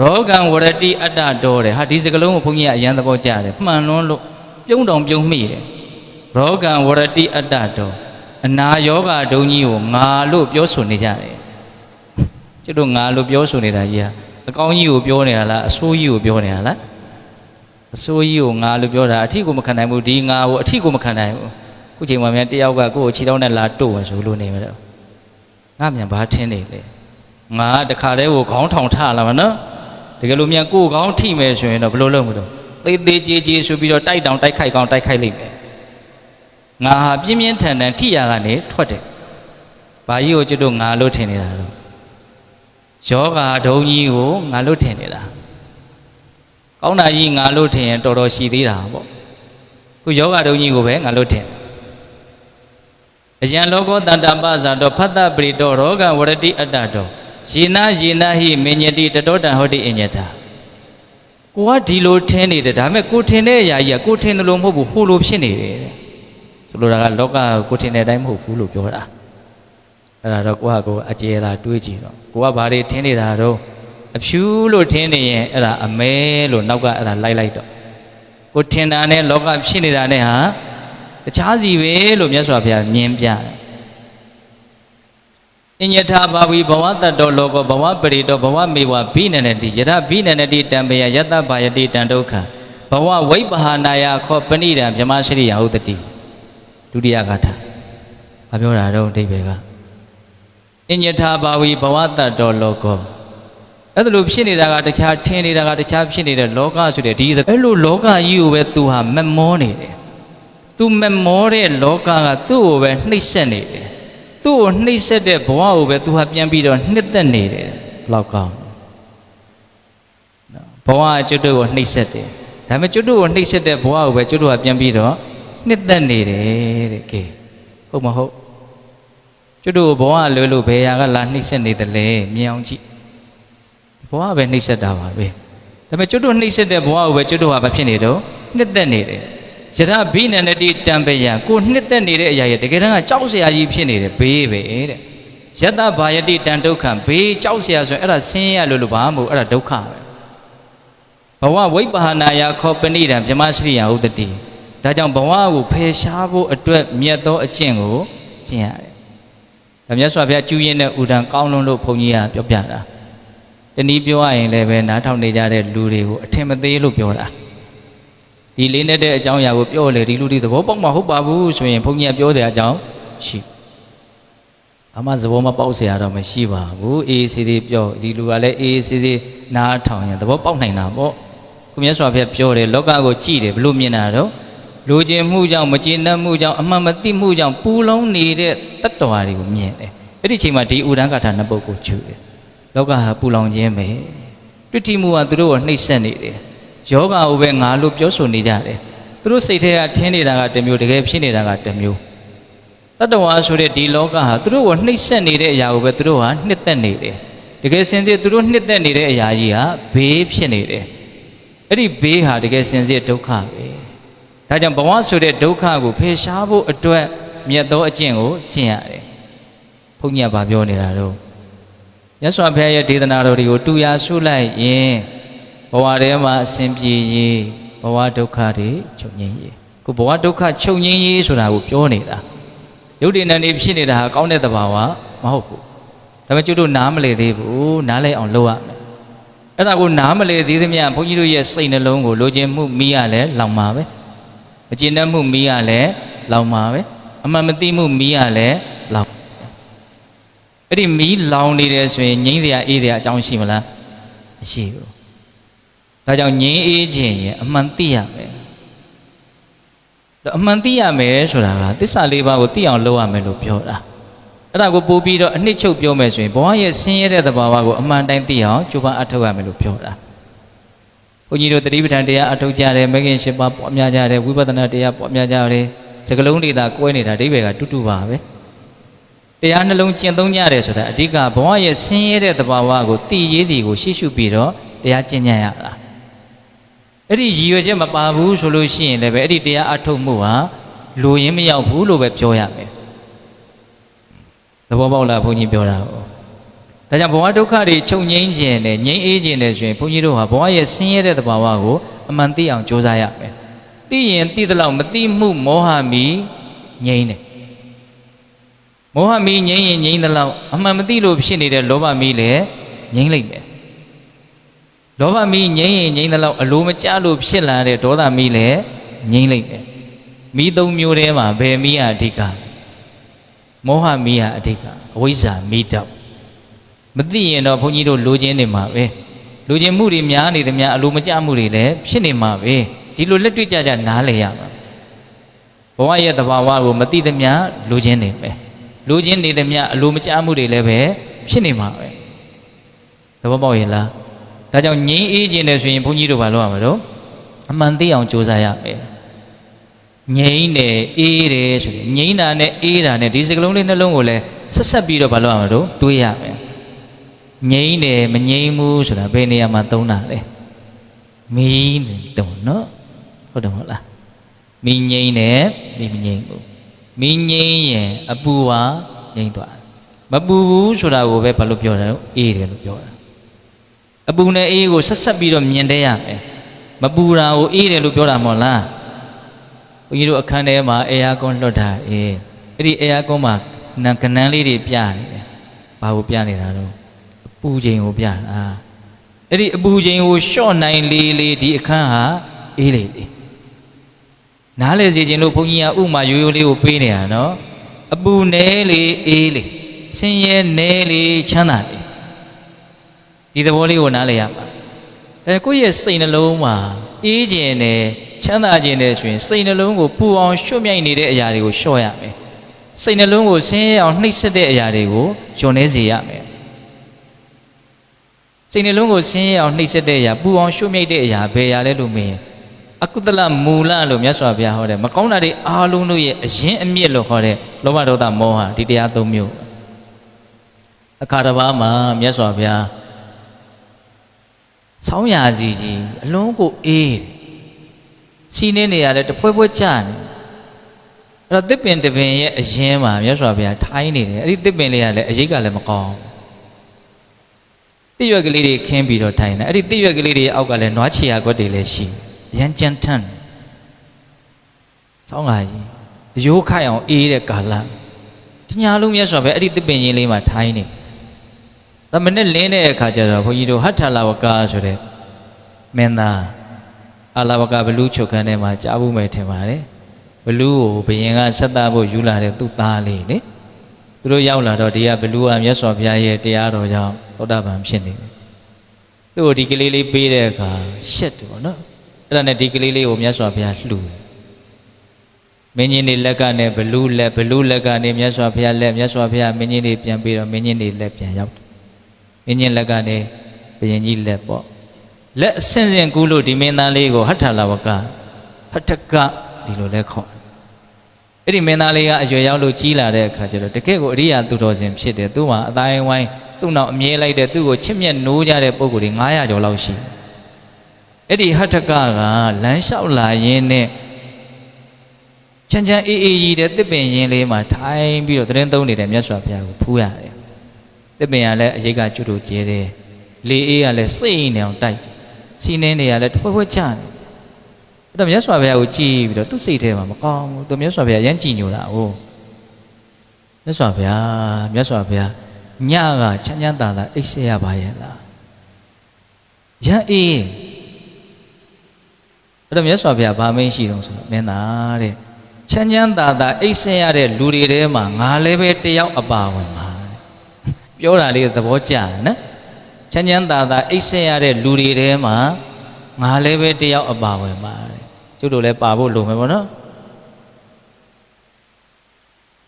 ရောဂံဝရတိအတ္တတော်တယ်ဟာဒီစကလုံးကိုဘုန်းကြီးကအယံသဘောကျတယ်မှန်လွန်းလို့ပြုံးတောင်ပြုံးမိတယ်ရောဂံဝရတိအတ္တတော်အနာယောဂဒုံကြီးကိုငါလို့ပြောဆိုနေကြတယ်ကျွတ်တို့ငါလို့ပြောဆိုနေတာကြီးကအကောင်းကြီးကိုပြောနေတာလားအဆိုးကြီးကိုပြောနေတာလားအဆိုးကြီးကိုငါလို့ပြောတာအထီကိုမခံနိုင်ဘူးဒီငါကိုအထီကိုမခံနိုင်ဘူးခုချိန်မှာမြန်တယောက်ကကိုယ့်ကိုခြေထောက်နဲ့လာတို့ဝင်ဆိုလို့နေမှာတော့ငါမြန်ဘာထင်းနေလဲငါတခါတည်းကိုခေါင်းထောင်ထလာမှာနော်တကယ်လို့မြန်ကိုယ်ကောင်းထိမယ်ဆိုရင်တော့ဘယ်လိုလုပ်မလို့သေးသေးကြီးကြီးဆိုပြီးတော့တိုက်တောင်တိုက်ခိုက်ကောင်းတိုက်ခိုက်လိုက်မယ်ငါဟာပြင်းပြင်းထန်ထန်ထိရကနေထွက်တယ်ဘာကြီးကိုကျွတ်တို့ငါလို့ထင်နေတာတော့ယောဂါဒုံကြီးကိုငါလို့ထင်နေတာကောင်းတာကြီးငါလို့ထင်ရင်တော်တော်ရှိသေးတာပေါ့ခုယောဂါဒုံကြီးကိုပဲငါလို့ထင်အယံလောကောတတ္တပဇာတော့ဖတ်တပရိတောရောဂဝရတိအတ္တတော်ယေနယေနဟိမေညတိတတောတံဟောတိအညတာကိုကဒီလိုထင်းနေတယ်ဒါပေမဲ့ကိုထင်တဲ့အရာကြီးကကိုထင်တယ်လို့မဟုတ်ဘူးဟိုလိုဖြစ်နေတယ်ဆိုလိုတာကလောကကိုထင်တဲ့အတိုင်းမဟုတ်ဘူးလို့ပြောတာအဲ့ဒါတော့ကိုကအကျေသာတွေးကြည့်တော့ကိုကဘာတွေထင်းနေတာတော့အဖြူလို့ထင်းနေရင်အဲ့ဒါအမဲလို့နောက်ကအဲ့ဒါလိုက်တော့ကိုထင်တာနဲ့လောကဖြစ်နေတာနဲ့ဟာတခြားစီပဲလို့မြတ်စွာဘုရားမြင်ပြတယ်အညထာဘာဝီဘဝတ္တောလောကောဘဝပရိတောဘဝမေဝဘိနနတိယထဘိနနတိတံပယယတဘာယတိတံဒုက္ခဘဝဝိပဟာနာယခောပဏိတံဗြဟ္မရှရိယဟုတတိဒုတိယဂါထာဘာပြောတာတော့အဓိပ္ပာယ်ကအညထာဘာဝီဘဝတ္တောလောကောအဲ့ဒါလိုဖြစ်နေတာကတခြားထင်နေတာကတခြားဖြစ်နေတဲ့လောကဆိုတဲ့ဒီအဲ့လိုလောကကြီးကိုပဲသူဟာမမောနေတယ်သူမမောတဲ့လောကကသူ့ကိုပဲနှိပ်စက်နေတယ်သူ့ကိုနှိပ်စက်တဲ့ဘဝကိုပဲသူဟာပြန်ပြီးတော့နှစ်သက်နေတယ်လောက်ကောင်းဘဝကကျွတ်တို့ကိုနှိပ်စက်တယ်ဒါပေမဲ့ကျွတ်တို့ကိုနှိပ်စက်တဲ့ဘဝကိုပဲကျွတ်တို့ကပြန်ပြီးတော့နှစ်သက်နေတယ်တဲ့ကဲဟုတ်မဟုတ်ကျွတ်တို့ဘဝလွယ်လို့ဘယ်ဟာကလာနှိပ်စက်နေတယ်လဲမြင်အောင်ကြည့်ဘဝပဲနှိပ်စက်တာပါပဲဒါပေမဲ့ကျွတ်တို့နှိပ်စက်တဲ့ဘဝကိုပဲကျွတ်တို့ဟာမဖြစ်နေတော့နှစ်သက်နေတယ်ယထဘိနနတိတံပယကိုနှစ်သက်နေတဲ့အရာရဲ့တကယ်တမ်းကကြောက်စရာကြီးဖြစ်နေတယ်ဘေးပဲတဲ့ယတဘာယတိတံဒုက္ခဘေးကြောက်စရာဆိုရင်အဲ့ဒါဆင်းရဲလို့ဘာမှမဟုတ်အဲ့ဒါဒုက္ခပဲဘဝဝိပဟာနာယခောပဏိတံဗြဟ္မရှရိယဥတ္တိဒါကြောင့်ဘဝကိုဖယ်ရှားဖို့အတွက်မြတ်သောအကျင့်ကိုကျင့်ရတယ်ဒါမြတ်စွာဘုရားကျူးရင်တဲ့ဥဒံကောင်းလွန်းလို့ဘုန်းကြီးကပြောပြတာတနည်းပြောရရင်လည်းပဲနားထောင်နေကြတဲ့လူတွေကိုအထင်မသေးလို့ပြောတာဒီလေးနဲ့တဲ့အကြောင်းအရာကိုပြောလေဒီလူတွေသဘောပေါက်မှာဟုတ်ပါဘူးဆိုရင်ဘုန်းကြီးကပြောတဲ့အကြောင်းရှိအမှသဘောမပေါက်เสียတော့မရှိပါဘူးအေးစီစီပြောဒီလူကလည်းအေးစီစီနားထောင်ရင်သဘောပေါက်နိုင်တာပေါ့ခုမြတ်စွာဘုရားပြောတယ်လောကကိုကြည့်တယ်ဘလို့မြင်တာတော့လူချင်းမှုကြောင့်မကျေနပ်မှုကြောင့်အမှန်မသိမှုကြောင့်ပူလုံးနေတဲ့တတ္တဝါတွေကိုမြင်တယ်အဲ့ဒီချိန်မှာဒီဥဒ္ဒံကထာနှစ်ပုဒ်ကိုကျူတယ်လောကဟာပူလောင်ခြင်းပဲတွေ့ထိမှုကသူတို့ကိုနှိပ်စက်နေတယ်ယောဂကိုပဲငါလို့ပြောဆိုနေကြတယ် သူတို့စိတ်ထဲကထင်းနေတာကတစ်မျိုးတကယ်ဖြစ်နေတာကတစ်မျိုးတတ္တဝါဆိုတဲ့ဒီလောကဟာသူတို့ကိုနှိမ့်ဆက်နေတဲ့အရာကိုပဲသူတို့ဟာနှစ်သက်နေတယ်တကယ်စင်စစ်သူတို့နှစ်သက်နေတဲ့အရာကြီးဟာဘေးဖြစ်နေတယ်အဲ့ဒီဘေးဟာတကယ်စင်စစ်ဒုက္ခပဲဒါကြောင့်ဘဝဆိုတဲ့ဒုက္ခကိုဖယ်ရှားဖို့အတွက်မြတ်သောအကျင့်ကိုကျင့်ရတယ်ဘုန်းကြီးကပြောနေတာတော့မြတ်စွာဘုရားရဲ့ဒေသနာတော်တွေကိုတူရာဆုလိုက်ရင်ဘဝထဲမှာအစဉ်ပြေရေးဘဝဒုက္ခတွေချုပ်ငြိမ်းရေးခုဘဝဒုက္ခချုပ်ငြိမ်းရေးဆိုတာကိုပြောနေတာယုတ်တိဏ္ဍနေဖြစ်နေတာဟာကောင်းတဲ့သဘာဝမဟုတ်ဘူးဒါပေမဲ့ကျွတ်တို့နားမလည်သေးဘူးနားလဲအောင်လုပ်ရမယ်အဲ့ဒါကိုနားမလည်သေးသမျှဘုန်းကြီးတို့ရဲ့စိတ်နှလုံးကိုလိုချင်မှုမိရလဲလောင်ပါပဲမကျေနပ်မှုမိရလဲလောင်ပါပဲအမှန်မသိမှုမိရလဲလောင်အဲ့ဒီမီးလောင်နေတယ်ဆိုရင်ငြိမ်းစရာအေးစရာအကြောင်းရှိမလားမရှိဘူးဒါကြောင့်ငြိမ်းအေးခြင်းရင်အမှန်သိရမယ်အမှန်သိရမယ်ဆိုတာကသစ္စာလေးပါးကိုသိအောင်လုပ်ရမယ်လို့ပြောတာအဲ့ဒါကိုပို့ပြီးတော့အနှစ်ချုပ်ပြောမယ်ဆိုရင်ဘဝရဲ့ဆင်းရဲတဲ့သဘာဝကိုအမှန်တိုင်းသိအောင်ကြိုးပမ်းအထောက်ရမယ်လို့ပြောတာဘုန်းကြီးတို့တတိပဋ္ဌာန်တရားအထောက်ကြတယ်မဂ္ဂင်၈ပါးပွားများကြတယ်ဝိပဿနာတရားပွားများကြတယ်စကလုံးတွေသာကွဲနေတာအဓိပ္ပာယ်ကတူတူပါပဲတရားနှလုံးကျင့်သုံးကြတယ်ဆိုတာအဓိကဘဝရဲ့ဆင်းရဲတဲ့သဘာဝကိုသိရေးသည်ကိုရှေ့ရှုပြီးတော့တရားကျင့်ကြရတာအဲ့ဒီရည်ရွယ်ချက်မပါဘူးဆိုလို့ရှိရင်လည်းပဲအဲ့ဒီတရားအထုတ်မှုဟာလူရင်းမရောက်ဘူးလို့ပဲပြောရမယ်သဘောပေါက်လားဘုန်းကြီးပြောတာဟုတ်ဒါကြောင့်ဘဝဒုက္ခတွေချုပ်ငြိမ်းခြင်းနဲ့ငြိမ်းအေးခြင်းနဲ့ဆိုရင်ဘုန်းကြီးတို့ဟာဘဝရဲ့ဆင်းရဲတဲ့သဘာဝကိုအမှန်သိအောင်ကြိုးစားရမယ်သိရင်သိသလောက်မသိမှုမောဟမီငြိမ်းတယ်မောဟမီငြိမ်းရင်ငြိမ်းသလောက်အမှန်မသိလို့ဖြစ်နေတဲ့လောဘမီလည်းငြိမ်းလိုက်မယ်လောဘမီငြိမ်းရင်ငြိမ်းသလောက်အလိုမကျလို့ဖြစ်လာတဲ့ဒေါသမီလည်းငြိမ်းလိုက်မယ်မီးသုံးမျိုးထဲမှာဘယ်မီးအဓိကမောဟမီးအဓိကအဝိဇ္ဇာမီးတောက်မသိရင်တော့ဘုန်းကြီးတို့လိုချင်နေမှာပဲလိုချင်မှုတွေများနေသမျှအလိုမကျမှုတွေလည်းဖြစ်နေမှာပဲဒီလိုလက်တွေ့ကြကြနားလည်ရမှာဘဝရဲ့သဘာဝကိုမသိသမျှလိုချင်နေပဲလိုချင်နေသမျှအလိုမကျမှုတွေလည်းပဲဖြစ်နေမှာပဲသဘောပေါက်ရဲ့လားဒါကြောင့်ငြိမ်းအေးခြင်းနဲ့ဆိုရင်ဘုန်းကြီးတို့ဘာလုပ်ရမလို့အမှန်သိအောင်ကြိုးစားရမယ်ငြိမ်းတယ်အေးတယ်ဆိုရင်ငြိမ်းတာနဲ့အေးတာနဲ့ဒီစကလုံးလေးနှလုံးကိုလည်းဆက်ဆက်ပြီးတော့ဘာလုပ်ရမလို့တွေးရမယ်ငြိမ်းတယ်မငြိမ်းဘူးဆိုတာဘယ်နေရာမှာသုံးတာလဲမီးတုံနော်ဟုတ်တယ်မဟုတ်လားမီးငြိမ်းတယ်မီးမငြိမ်းဘူးမီးငြိမ်းရင်အပူပါငြိမ်းသွားတယ်မပူဘူးဆိုတာကိုပဲဘာလို့ပြောတယ်အေးတယ်လို့ပြောတာအပူနဲ့အေးကိုဆက်ဆက်ပြီးတော့မြင်တဲ့ရမယ်မပူတာကိုအေးတယ်လို့ပြောတာမဟုတ်လားဘုန်းကြီးတို့အခန်းထဲမှာအေယာကွန်လွတ်တာအဲ့ဒီအေယာကွန်မှာကနန်းလေးတွေပြနေတယ်ဘာကိုပြနေတာတော့အပူချိန်ကိုပြတာအဲ့ဒီအပူချိန်ကိုလျှော့နိုင်လေဒီအခန်းဟာအေးလေနားလေစီခြင်းလို့ဘုန်းကြီးကဥမာရိုးရိုးလေးကိုပေးနေတာနော်အပူနဲလေအေးလေဆင်းရဲနဲလေချမ်းသာလေဒီသဘောလေးကိုနားလည်ရပါကိုယ့်ရဲ့စိတ်နှလုံးမှာအေးခြင်းနဲ့ချမ်းသာခြင်းနဲ့ဆိုရင်စိတ်နှလုံးကိုပူအောင်ရွှတ်မြိုက်နေတဲ့အရာတွေကိုလျှော့ရမယ်စိတ်နှလုံးကိုဆင်းရဲအောင်နှိပ်စက်တဲ့အရာတွေကိုညှော်နှဲစေရမယ်စိတ်နှလုံးကိုဆင်းရဲအောင်နှိပ်စက်တဲ့အရာပူအောင်ရွှတ်မြိုက်တဲ့အရာဘယ်အရာလဲလို့မေးရင်အကုသလမူလလို့မြတ်စွာဘုရားဟောတယ်မကောင်းတာတွေအားလုံးတို့ရဲ့အရင်အမြစ်လို့ခေါ်တဲ့လောဘဒေါသမောဟဒီတရား၃မျိုးအခါတစ်ပါးမှာမြတ်စွာဘုရားဆောင်းရာစီကြီးအလုံးကိုအေးစီးနေနေရတယ်တဖွဲဖွဲကြနေအဲ့တော့တစ်ပင်တစ်ပင်ရဲ့အရင်မှာမြတ်စွာဘုရားထိုင်းနေတယ်အဲ့ဒီတစ်ပင်လေးကလည်းအရိပ်ကလည်းမကောင်းတိရွက်ကလေးတွေခင်းပြီးတော့ထိုင်းတယ်အဲ့ဒီတိရွက်ကလေးတွေအောက်ကလည်းနွားချီယာကွက်တွေလည်းရှိရမ်းကြမ်းထမ်းဆောင်းရာကြီးရိုးခိုက်အောင်အေးတဲ့ကာလတညာလုံးမြတ်စွာဘုရားအဲ့ဒီတစ်ပင်ရင်းလေးမှာထိုင်းနေဒါမနဲ့လင်းတဲ့အခါကျတော့ဘုန်းကြီးတို့ဟထလာဝကာဆိုတဲ့မင်းသားအလာဝကာဘလူးချုပ်ခန်းထဲမှာကြားဖို့မယ်ထင်ပါတယ်ဘလူးကိုဘယင်ကဆက်သားဖို့ယူလာတဲ့သူ့သားလေးလေသူတို့ရောက်လာတော့ဒီကဘလူးကမြတ်စွာဘုရားရဲ့တရားတော်ကြောင့်သောတာပန်ဖြစ်နေတယ်သူ့ကိုဒီကလေးလေးပေးတဲ့အခါရှက်တယ်ပေါ့နော်အဲ့ဒါနဲ့ဒီကလေးလေးကိုမြတ်စွာဘုရားလှူတယ်မင်းကြီးနေလက်ကနေဘလူးလက်ကနေမြတ်စွာဘုရားလက်မြတ်စွာဘုရားမင်းကြီးနေပြန်ပြီးတော့မင်းကြီးနေလက်ပြန်ရောက်မင်းကြီးလက်ကနေဘယင်ကြီးလက်ပေါ့လက်အစင်စင်ကူးလို့ဒီမင်းသားလေးကိုဟထလာဝက Hataka Diloleko. Edi Menalia as your yellow chila de Kajo, the Kego Ria Tudosim Shit, Duma, thy wine, do not me like the two chimney nuja de Poguri, Maya Jolaushi. Edi Hataka, Lansha Layene Chanja E. the Benjin, my time be a Trento need a Meswapia, Pua. The Beale Jega Chudu Jere, Lee a Lessine on tight. Sine a let for chan. The Meswapia would cheat the two seat him, come, the Meswapia Yanchina. Oh, Meswapia, Nyaga, Chanyanda, Exia Bayela. Ya E. The Meswapia Bame she don't menare. Chanyanda, Exia, Ludirema, Malevete out about him. Pura is the watcher, Chanyanda, Exia, Ludirema, Malevete out about him. Chudule Pabo Lumona.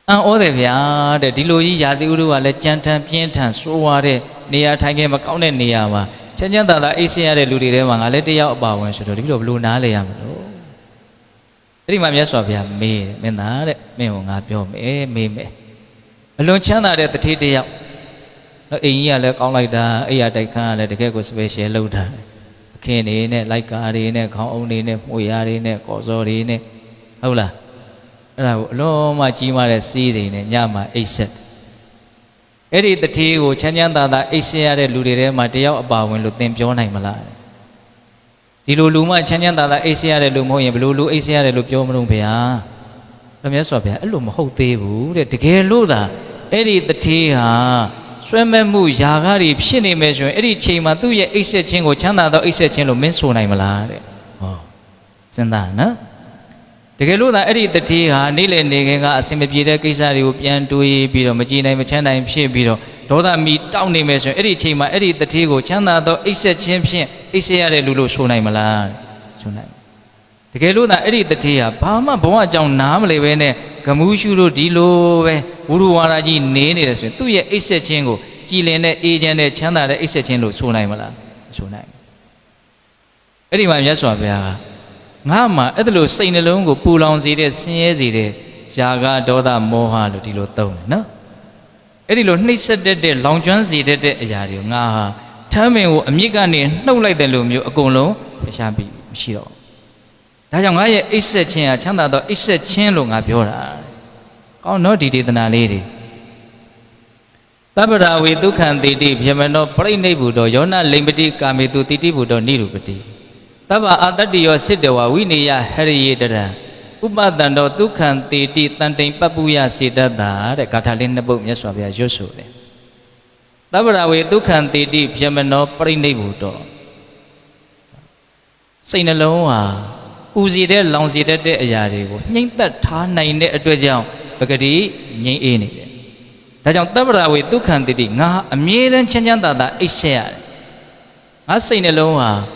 And all the Via, the Diloi Yaduru, Lechantan, Pientan, Suare, near Tangema County Niama, Chanyanda, Exia, Ludirema, Aleti out about one should have Luna Leam. Rima Yaswavia, me, Menare, Meonga, me. Alone Chana at the Titi out. A year like all like that, a year they can't let the Kego special loader. Kenny in it, like Gadi in it, Kaon in it, Moyari in it, Kozori in it. Hola. No, my Jima seed in it, Yama, a set. Eddie the tea, Chanyanda, that Asia, Ludire, my dear about when Lutem John Malay. Diluluma, Chanyanda, Asia, Lumo, Blue, Asia, Lupio Lumpia. The Mesopia, Lum Hote, the Gay Luda, Eddie the tea, Swemmu, Yagari, Shini measure, Eddie Chima, do ye Asia Chingo, Chana, the Asia Chino, Menso Malay. Oh, Sandana. The Galuda Eddie the tea, Nile Nega, Simipida, Kisari, Pian Tui, Biro, Magina, Machana, and She Biro, Doda meet Towny measure, Eddie Chima, Eddie the Tigo, Chana, the Asia Champion, Asia Lulu, Sunai Malay. The Galuda Eddie the tea, Pama Boa John Namle, Vene, Kamushu, Dilo, Uruwaraji, Nene, 2 year Asia Chingo, Chilene, Agent, Chana, the Asia Chingo, Sunai Malay. Sunai. Eddie, my Yaswabia. Mama, at the low Saint Alongo, Pulon Zide, Siezide, Jaga, Doda, Moha, Lutilo Tone, no? Edilo Nissa de Long John Zide, Yario, Naha, tell me, Amigani, no like the Lumio, a Golo, Shabi, Shiro. Dayangaya is a chin, Chanda, is a chin long abiora. Oh, no, did it than a lady. Tabara, we do can the deep, Yamano, Prine Budo, Yona, Limity, Kamitu, Titi Budo, Nirupati. Taba Adadio Sidawa, Winia, Harry Yedra, Ubadando, Dukan, Titi, Tanting, Papuya, Sidada, the Catalina book, Yaswabia, Josule. Tabara, we Dukan, Titi, Yamano, Prine Budo. Saint Aloha. Uzi de Lonzi de Yari, Ning that Tan nine at Dwajam, Bagadi, Ning in it. Tajam Tabra with Dukan Didi, Nah, a million Chanyanda, Isha. As Saint Aloha,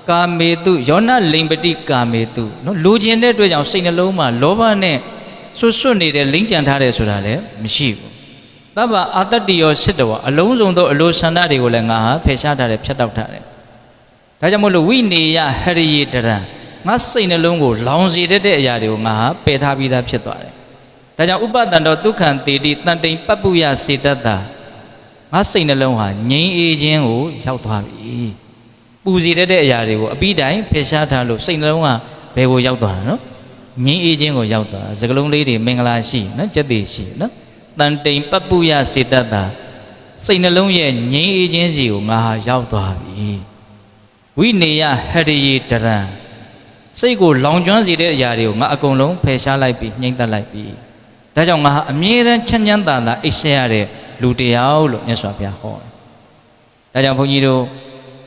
Kametu, Yona Limbati Kametu, no Lujian de Dwajam, Saint Aloma, Lobane, so soon need a link and Tare Sudale, Mishiv. Taba Atadio Sidawa, alone though a low Sanadi will Naha, Peshata, Chataptare. Tajamolo Winnie, Harry Yedra. Mas in a longo, loungy de Yadio, Maha, Peta Vida Chetare. Taja Ubadando Dukan did nothing Papuya Sidada. Mas in a longa, Ning Agent, Yautavi. Uzi de Yadio, a bidai, Peshata, Saint Longa, Pevo Yautano. Ning Agent or Yauta, Zagalong lady, Mengala she, not Jadishi, no? Nothing Papuya Sidada. Saint Alonga, Ning Agent, Maha Yautavi. We near Harry Tara. Say go Long John Zide Yario, Macolong, Pesha like be, Yanka like be. Tajong a mere Chanyanda, Ishare, Lutiao, Neswapia Hall. Tajang Ponido,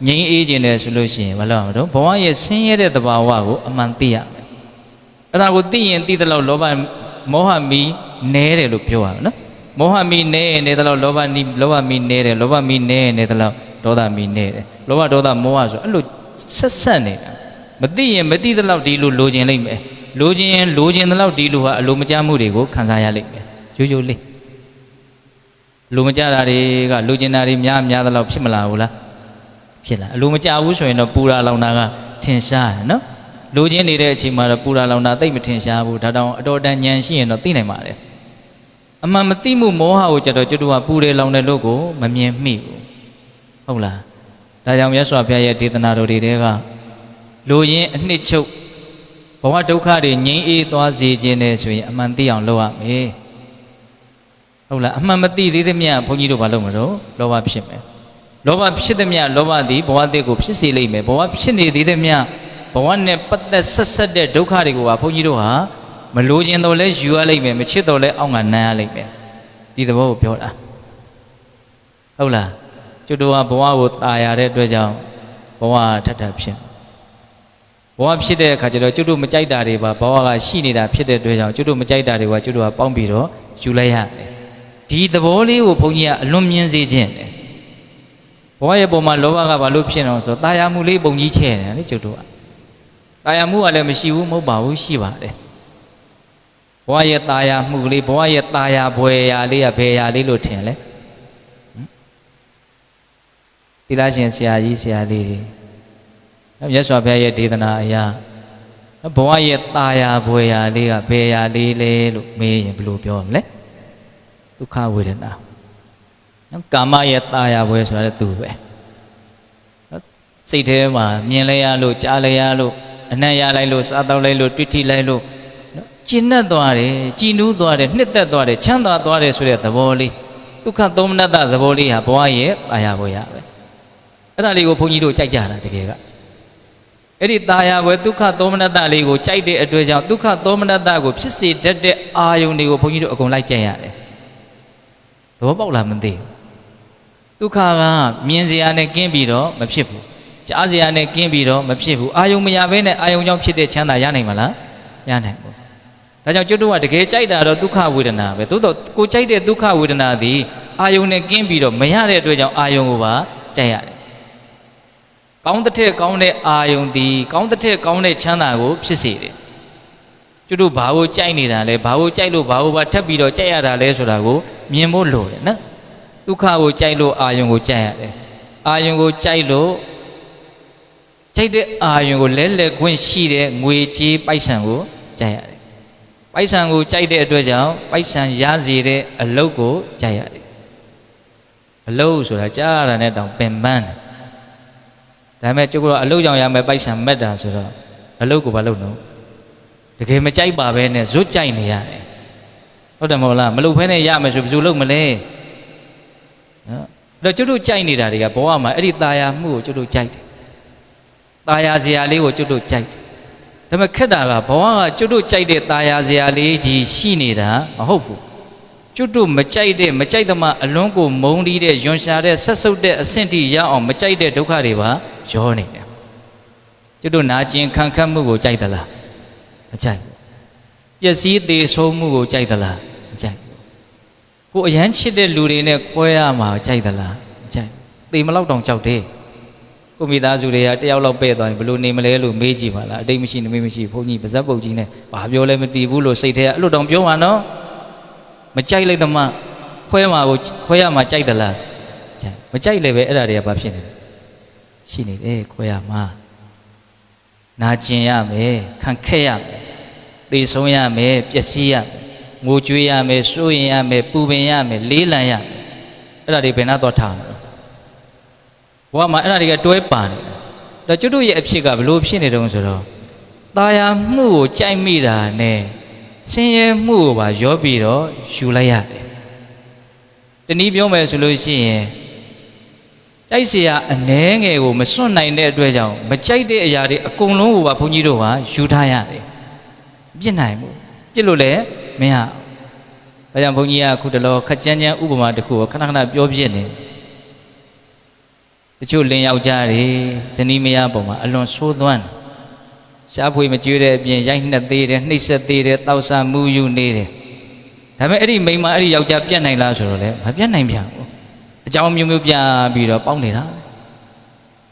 Yang agent as solution, Valado, Boy is seen at the Bawago, a mantia. And I would see and did the Loba Mohami, Nere Lupua, no? Mohami, Ne, Netherlo, Loba me, Nere, Loba me, Ne, Netherlo, Doda me, Nere, Loba Doda Moaz, look, Sassane. But the love Dilu Login Lime, Login the love Dilu, Lumajamurigo, Kansaya Lime, usually. Lumajari, Luginari, Yam Yadala, Simalaula, Pila, Lumaja, also in a Pura Launaga, Tinsha, no? လိုချင်နေတဲ့အချိန်မှာတော့ပူရာလောင်တာသိမ့်မထင်ရှားဘူးဒါတောင်အတော်တန်ဉာဏ်ရှိရင်တော့သိနိုင်ပါတယ်အမှန်မသိမှုမောဟကိုကြတော့ကျွတ်တို့ကပူတယ်လောင်တယ်လို့ကိုမမြင်မိဘူးဟုတ်လားဒါကြောင့်မြတ်စွာဘုရားရဲ့ဒေသနာတော်တွေတဲကလိုရင်းအနှစ်ချုပ်ဘဝဒုက္ခတွေငြိမ်းအေးသွားစေခြင်းနဲ့ဆိုရင်အမှန်သိအောင်လုပ်ရမယ်ဟုတ်လားအမှန်မသိသေးသမျှဘုန်းကြီးတို့ဘာလုပ်မလို့လောဘဖြစ်မယ်လောဘဖြစ်သမျှလောဘသည်ဘဝတည်းကိုဖြစ်စေလိမ့်မယ်ဘဝဖြစ်နေသေးသမျှဘဝနဲ့ပတ်သက်ဆက်ဆက်တဲ့ဒုက္ခတွေကိုဘုန်းကြီးတို့ဟာမလိုချင်တော့လဲယူရလိမ့်မယ်မချစ်တော့လဲအောင့်ကနမ်းရလိမ့်မယ်ဒီသဘောကိုပြောတာဟုတ်လားကျွတ်တို့ကဘဝကိုตายရတဲ့အတွက်ကြောင့်ဘဝထပ်ထပ်ဖြစ်ဘဝဖြစ်တဲ့အခါကျတော့ကျွတ်တို့မကြိုက်တာတွေပါဘဝကရှိနေတာဖြစ်တဲ့အတွက်ကြောင့်ကျွတ်တို့မကြိုက်တာတွေကကျွတ်တို့ကပေါင်းပြီးတော့ယူလိုက်ရတယ်ဒီသဘောလေးကိုဘုန်းကြီးကအလွန်မြင်စေခြင်းတယ်ဘဝရဲ့ပုံမှာလောဘကဘာလို့ဖြစ်နေအောင်ဆိုတာယာမှုလေးပုံကြီးချဲ့တယ်လေကျွတ်တို့ကတာယာမှုကလည်းမရှိဘူးမဟုတ်ပါဘူးရှိပါတယ်ဘဝရဲ့တာယာမှုလေးဘဝရဲ့တာယာဘွယ်ရာလေးကဘယ်ရာလေးလို့ထင်လဲသီလရှင်ဆရာကြီးဆရာလေးတွေမြတ်စွာဘုရားရဲ့ဒေသနာအရာဘဝရဲ့တာယာဘွယ်ရာလေးကဘယ်ရာလေးလဲလို့မေးရင်ဘယ်လိုပြောမလဲဒုက္ခဝေဒနာကာမရဲ့တာယာဘွယ်ဆိုတာလည်းသူပဲစိတ်ထဲမှာမြင်လဲရလို့ကြားလဲရလို့အနံ့ရလိုက်လို့စားတော့လိုက်လို့တွေ့ထိလိုက်လို့ကျဉ်တ်သွားတယ်ကြည်နူးသွားတယ်နှစ်သက်သွားတယ်ချမ်းသာသွားတယ်ဆိုတဲ့သဘောလေးဒုက္ခသောမနတသဘောလေးဟာဘဝရဲ့တာယာဘွယ်ရပဲအဲ့ဒါလေးကိုဘုန်းကြီးတို့ကြိုက်ကြတာတကယ်ကအဲ့ဒီတာယာဘွယ်ဒုက္ခသောမနတလေးကိုကြိုက်တဲ့အတွက်ကြောင့်ဒုက္ခသောမနတကိုဖြစ်စေတတ်တဲ့အာယုန်တွေကိုဘုန်းကြီးတို့အကုန်လိုက်ကြရတယ်သဘောပေါက်လားမသိဘူးဒုက္ခကမြင်စရာနဲ့ကင်းပြီးတော့မဖြစ်ဘူးကြားစရာနဲ့ကင်းပြီးတော့မဖြစ်ဘူးအာယုံမရဘဲနဲ့အာယုံကြောင့်ဖြစ်တဲ့ချမ်းသာရနိုင်မလားရနိုင်ဘူးဒါကြောင့်ကျွတ်တို့ကတကယ်ကြိုက်တာတော့ဒုက္ခဝေဒနာပဲသို့တော့ကိုကြိုက်တဲ့ဒုက္ခဝေဒနာသည်အာယုံနဲ့ကင်းပြီးတော့မရတဲ့အတွက်ကြောင့်အာယုံကိုပါကြိုက်ရတယ်ကောင်းတဲ့ထက်ကောင်းတဲ့အာယုံသည်ကောင်းတဲ့ထက်ကောင်းတဲ့ချမ်းသာကိုဖြစ်စေတယ်ကျွတ်တို့ဘာကိုကြိုက်နေတာလဲဘာကိုကြိုက်လို့ဘာကိုပါထပ်ပြီးတော့ကြိုက်ရတာလဲဆိုတာကိုမြင်ဖို့လိုတယ်နော်ဒုက္ခကိုကြိုက်လို့အာယုံကိုကြိုက်ရတယ်အာယုံကိုကြိုက်လို့ကြိုက်တဲ့အာယုံကိုလဲလှယ်ခွင့်ရှိတဲ့ငွေကြေးပိုက်ဆံကိုကြိုက်ရတယ်ပိုက်ဆံကိုကြိုက်တဲ့အတွက်ကြောင့်ပိုက်ဆံရစေတဲ့အလုပ်ကိုကြိုက်ရတယ်အလုပ်ဆိုတာကြားရတာနဲ့တောင်ပင်ပန်းတယ်ဒါပေမဲ့ကျုပ်ကအလုပ်ကြောင့်ရမယ်ပိုက်ဆံမက်တာဆိုတော့အလုပ်ကိုဘာလုပ်လို့တကယ်မကြိုက်ပါပဲနဲ့ဇွတ်ကြိုက်နေရတယ်ဟုတ်တယ်မဟုတ်လားမလုပ်ဖဲနဲ့ရမယ်ဆိုဘယ်သူလုပ်မလဲနော်အဲ့တော့ကျုပ်တို့ကြိုက်နေတာတွေကဘဝမှာအဲ့ဒီตาယာမှုကိုကျုပ်တို့ကြိုက်တယ်ตาယာစရာလေးကိုကျုပ်တို့ကြိုက်တယ်ဒါပေမဲ့ခက်တာကဘဝကကျုပ်တို့ကြိုက်တဲ့ตาယာစရာလေးကြီးရှိနေတာမဟုတ်ဘူးကျုပ်တို့မကြိုက်တဲ့မကြိုက်သမားအလွန်ကိုမုန်းတီးတဲ့ယွန်ရှာတဲ့ဆက်ဆုပ်တဲ့အဆင့်ထိရအောင်မကြိုက်တဲ့ဒုက္ခတွေပါရောနေတယ်ကျုပ်တို့နာကျင်ခံခတ်မှုကိုကြိုက်သလားမကြိုက်ဘူးပျက်စီးသေးဆုံးမှုကိုကြိုက်သလားမကြိုက်ဘူးကိုအရန်ချစ်တဲ့လူတွေနဲ့ခွဲရမှာကြိုက်သလားမကြိုက်ဘူးသေမလောက်တောင်ကြောက်တယ်ကိုမိသားစုတွေကတယောက်လောက်ပဲ့သွားရင်ဘလို့နေမလဲလို့မေးကြည့်ပါလားအတိတ်မရှိနမိတ်မရှိဘုန်းကြီးပါဇက်ပုတ်ကြီးနဲ့ဘာပြောလဲမသိဘူးလို့စိတ်ထဲအဲ့လိုတောင်ပြောမှာနော်မကြိုက်လိုက်သမှခွဲမှာကိုခွဲရမှာကြိုက်သလားကြိုက်မကြိုက်လည်းပဲအဲ့ဒါတွေကဘာဖြစ်နေလဲရှိနေတယ်ခွဲရမှာနာကျင်ရမယ်ခံခက်ရမယ်သေဆုံးရမယ်ပျက်စီးရမယ်ငိုကြွေးရမယ်စိုးရင်ရမယ်ပူပင်ရမယ်လေးလံရမယ်အဲ့ဒါတွေဘယ်နှတော့ထားမလို့ဘဝမှာအဲ့ဒါတွေကတွဲပါနေတယ်ဒါကျွတ်တို့ရဲ့အဖြစ်ကဘလို့ဖြစ်နေတုံးဆိုတော့ตาယာမှုကိုကြိုက်မိတာနဲ့ဆင်းရဲမှုကိုပါရောပြီးတော့ယူလိုက်ရတယ်တနည်းပြောမယ်ဆိုလို့ရှိရင်ကြိုက်เสียအနှဲငယ်ကိုမစွန့်နိုင်တဲ့အတွက်ကြောင့်မကြိုက်တဲ့အရာတွေအကုန်လုံးကိုပါဘုန်းကြီးတို့ကယူထားရတယ်ပြစ်နိုင်ဘူးပြစ်လို့လည်းမရဒါကြောင့်ဘုန်းကြီးကခုတလောခက်ကြမ်းကြမ်းဥပမာတစ်ခုကိုခဏခဏပြောပြနေတချို့လင်ယောက်ျားတွေဇနီးမယားပေါ်မှာအလွန်ဆိုးသွမ်းရှားဖွေမကျွေးတဲ့အပြင်ရိုက်နှက်သေးတယ်နှိပ်စက်သေးတယ်တောက်ဆမှုယူနေတယ်ဒါပေမဲ့အဲ့ဒီမိန်းမအဲ့ဒီယောက်ျားပြတ်နိုင်လားဆိုတော့လေမပြတ်နိုင်ပြန်ဘူးအကြောင်းမျိုးမျိုးပြပြီးတော့ပေါင်းနေတာ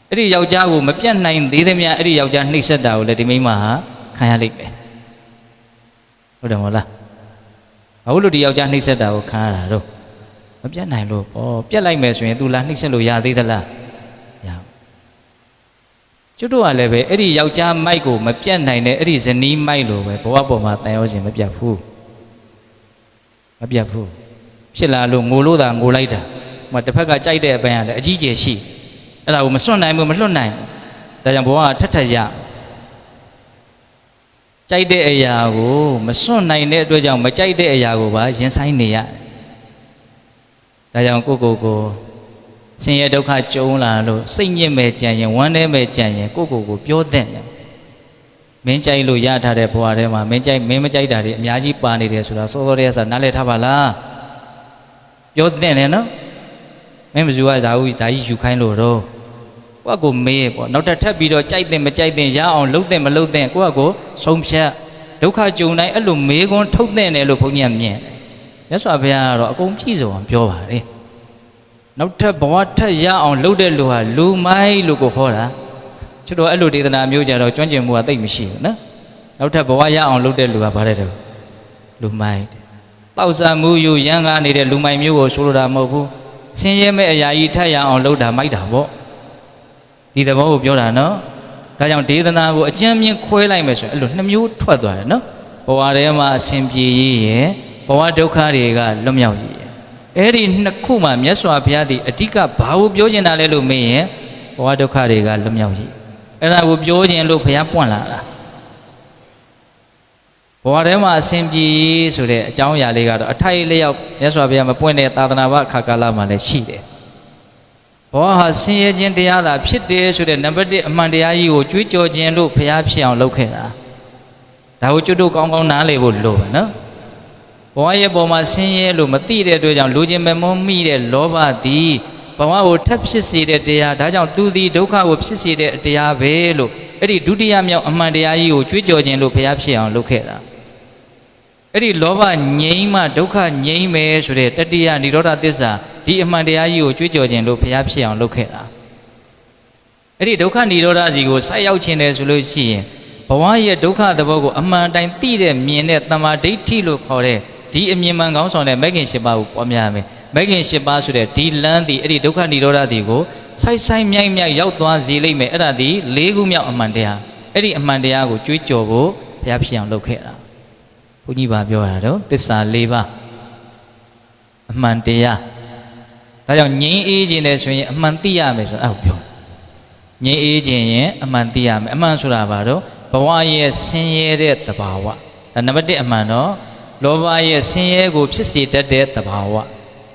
အဲ့ဒီယောက်ျားကိုမပြတ်နိုင်သေးသမျှအဲ့ဒီယောက်ျားနှိပ်စက်တာကိုလည်းဒီမိန်းမဟာခံရလိမ့်မယ်ဟုတ်တယ်မဟုတ်လားဘာလို့ဒီယောက်ျားနှိပ်စက်တာကိုခံရတာတော့မပြတ်နိုင်လို့ပေါ့ပြတ်လိုက်မယ်ဆိုရင် तू လာနှိပ်စက်လို့ရသေးသလားရ ကျွတ်တို့ကလည်းပဲအဲ့ဒီယောက်ျားမိုက်ကိုမပြတ်နိုင်တဲ့အဲ့ဒီဇနီးမိုက်လိုပဲဘဝပေါ်မှာတန်ရောစဉ်မပြတ်ဘူးမပြတ်ဘူးဖြစ်လာလို့ငိုလို့သာငိုလိုက်တာဟိုတစ်ဖက်ကကြိုက်တဲ့အပိုင်းကလည်းအကြီးကျယ်ရှိအဲ့ဒါကိုမစွန့်နိုင်ဘူးမလွတ်နိုင်ဒါကြောင့်ဘဝကထက်ထက်ရကြိုက်တဲ့အရာကိုမစွန့်နိုင်တဲ့အတွက်ကြောင့်မကြိုက်တဲ့အရာကိုပါရင်ဆိုင်နေရတယ်ဒါကြောင့်ကိုဆင်းရဲဒုက္ခကြုံလာလို့စိတ်ညစ်မဲ့ကြံရင်ဝမ်းနည်းမဲ့ကြံရင်ကိုပြောသင့်တယ်မင်းကြိုက်လို့ရထားတဲ့ဘဝထဲမှာမင်းမကြိုက်တာတွေအများကြီးပါနေတယ်ဆိုတာစောစောတည်းကနားလည်ထားပါလားပြောသင့်တယ်နော်မင်းမစုကဒါကြီးယူခိုင်းလို့တော့ကိုမေးပေါ့နောက်ထပ်ပြီးတော့ကြိုက်တဲ့မကြိုက်တဲ့ရအောင်လှုပ်တဲ့မလှုပ်တဲ့ကိုဆုံးဖြတ်ဒုက္ခကြုံတိုင်းအဲ့လိုမေးခွန်းထုတ်တဲ့တယ်လို့ဘုန်းကြီးကမြင်တယ်မြတ်စွာဘုရားကတော့အကုန်ပြည့်စုံအောင်ပြောပါတယ်နောက်ထပ်ဘဝထက်ရအောင်လှုပ်တဲ့လူဟာလူမိုက်လို့ကိုခေါ်တာချစ်တော်အဲ့လိုဒေသနာမျိုးကြတော့ကျွမ်းကျင်မှုကသိပ်မရှိဘူးနော်နောက်ထပ်ဘဝရအောင်လှုပ်တဲ့လူကဘာလဲတော့လူမိုက်တောက်ဆံမှုယူရန်ကားနေတဲ့လူမိုက်မျိုးကိုဆိုလိုတာမဟုတ်ဘူးဆင်းရဲမဲ့အရာကြီးထက်ရအောင်လှုပ်တာမိုက်တာပေါ့ဒီသဘောကိုပြောတာနော်ဒါကြောင့်ဒေသနာကိုအကျဉ်းမြင့်ခွဲလိုက်မယ်ဆိုရင်အဲ့လိုနှစ်မျိုးထွက်သွားတယ်နော်ဘဝထဲမှာအစဉ်ပြေရေးရယ်ဘဝဒုက္ခတွေကလွတ်မြောက်ရေးရယ်အဲ့ဒီနှစ်ခုမှာမြတ်စွာဘုရားသည်အဓိကဘာကိုပြောချင်တာလဲလို့မေးရင်ဘဝဒုက္ခတွေကလွတ်မြောက်ရေးအဲ့ဒါကိုပြောခြင်းလို့ဘုရားပွင့်လာတာဘဝထဲမှာအစဉ်ပြေရေးဆိုတဲ့အကြောင်းအရာလေးကတော့အထိုက်လျောက်မြတ်စွာဘုရားမပွင့်တဲ့သာသနာ့ဘအခါကာလမှာလည်းရှိတယ်ဘဝဟာဆင်းရဲခြင်းတရားသာဖြစ်တယ်ဆိုတဲ့နံပါတ်1အမှန်တရားကြီးကိုကြွေးကြော်ခြင်းလို့ဘုရားဖြစ်အောင်လုပ်ခဲ့တာဒါကိုကျွတ်တို့ကောင်းကောင်းနားလည်ဖို့လိုပဲနော်ဘဝရဲ့ပေါ်မှာဆင်းရဲလို့မသိတဲ့အတွက်ကြောင့်လူချင်းမမုန်းမိတဲ့လောဘသည်ဘဝကိုထပ်ဖြစ်စေတဲ့တရားဒါကြောင့်သူသည်ဒုက္ခကိုဖြစ်စေတဲ့တရားပဲလို့အဲ့ဒီဒုတိယမြောက်အမှန်တရားကြီးကိုကြွေးကြော်ခြင်းလို့ဘုရားဖြစ်အောင်လုပ်ခဲ့တာအဲ့ဒီလောဘငြိမ်းမှဒုက္ခငြိမ်းမယ်ဆိုတဲ့တတိယនិရောဓသစ္စာဒီအမှန်တရားကြီးကိုကြွေးကြော်ခြင်းလို့ဘုရားဖြစ်အောင်လုပ်ခဲ့တာအဲ့ဒီဒုက္ခនិရောဓစီကိုဆိုက်ရောက်ခြင်းတယ်ဆိုလို့ရှိရင်ဘဝရဲ့ဒုက္ခသဘောကိုအမှန်တိုင်းသိတဲ့မြင်တဲ့တမာဒိဋ္ဌိလို့ခေါ်တဲ့ဒီအမြင်မှန်ကောင်းဆောင်တဲ့မဂ်ခင်၈ပါးကိုပွားများရမယ်မဂ်ခင်၈ပါးဆိုတဲ့ဒီလမ်းသည်အဲ့ဒီဒုက္ခនិရောဓစီကိုဆိုက်မြိုက်ရောက်သွားစေလိမ့်မယ်အဲ့ဒါဒီ၄ခုမြောက်အမှန်တရားအဲ့ဒီအမှန်တရားကိုကြွေးကြော်ဖို့ဘုရားဖြစ်အောင်လုပ်ခဲ့တာဘုန်းကြီးပါပြောတာတော့သစ္စာ၄ပါးအမှန်တရားဒါကြောင့်ငြိမ်းအေးခြင်းနဲ့ဆိုရင်အမှန်သိရမယ်ဆိုတော့အဲ့ပြောငြိမ်းအေးခြင်းရင်အမှန်သိရမယ်အမှန်ဆိုတာဘာတော့ဘဝရဲ့ဆင်းရဲတဲ့သဘာဝဒါနံပါတ်1အမှန်တော့လောဘရဲ့ဆင်းရဲကိုဖြစ်စေတတ်တဲ့သဘာဝ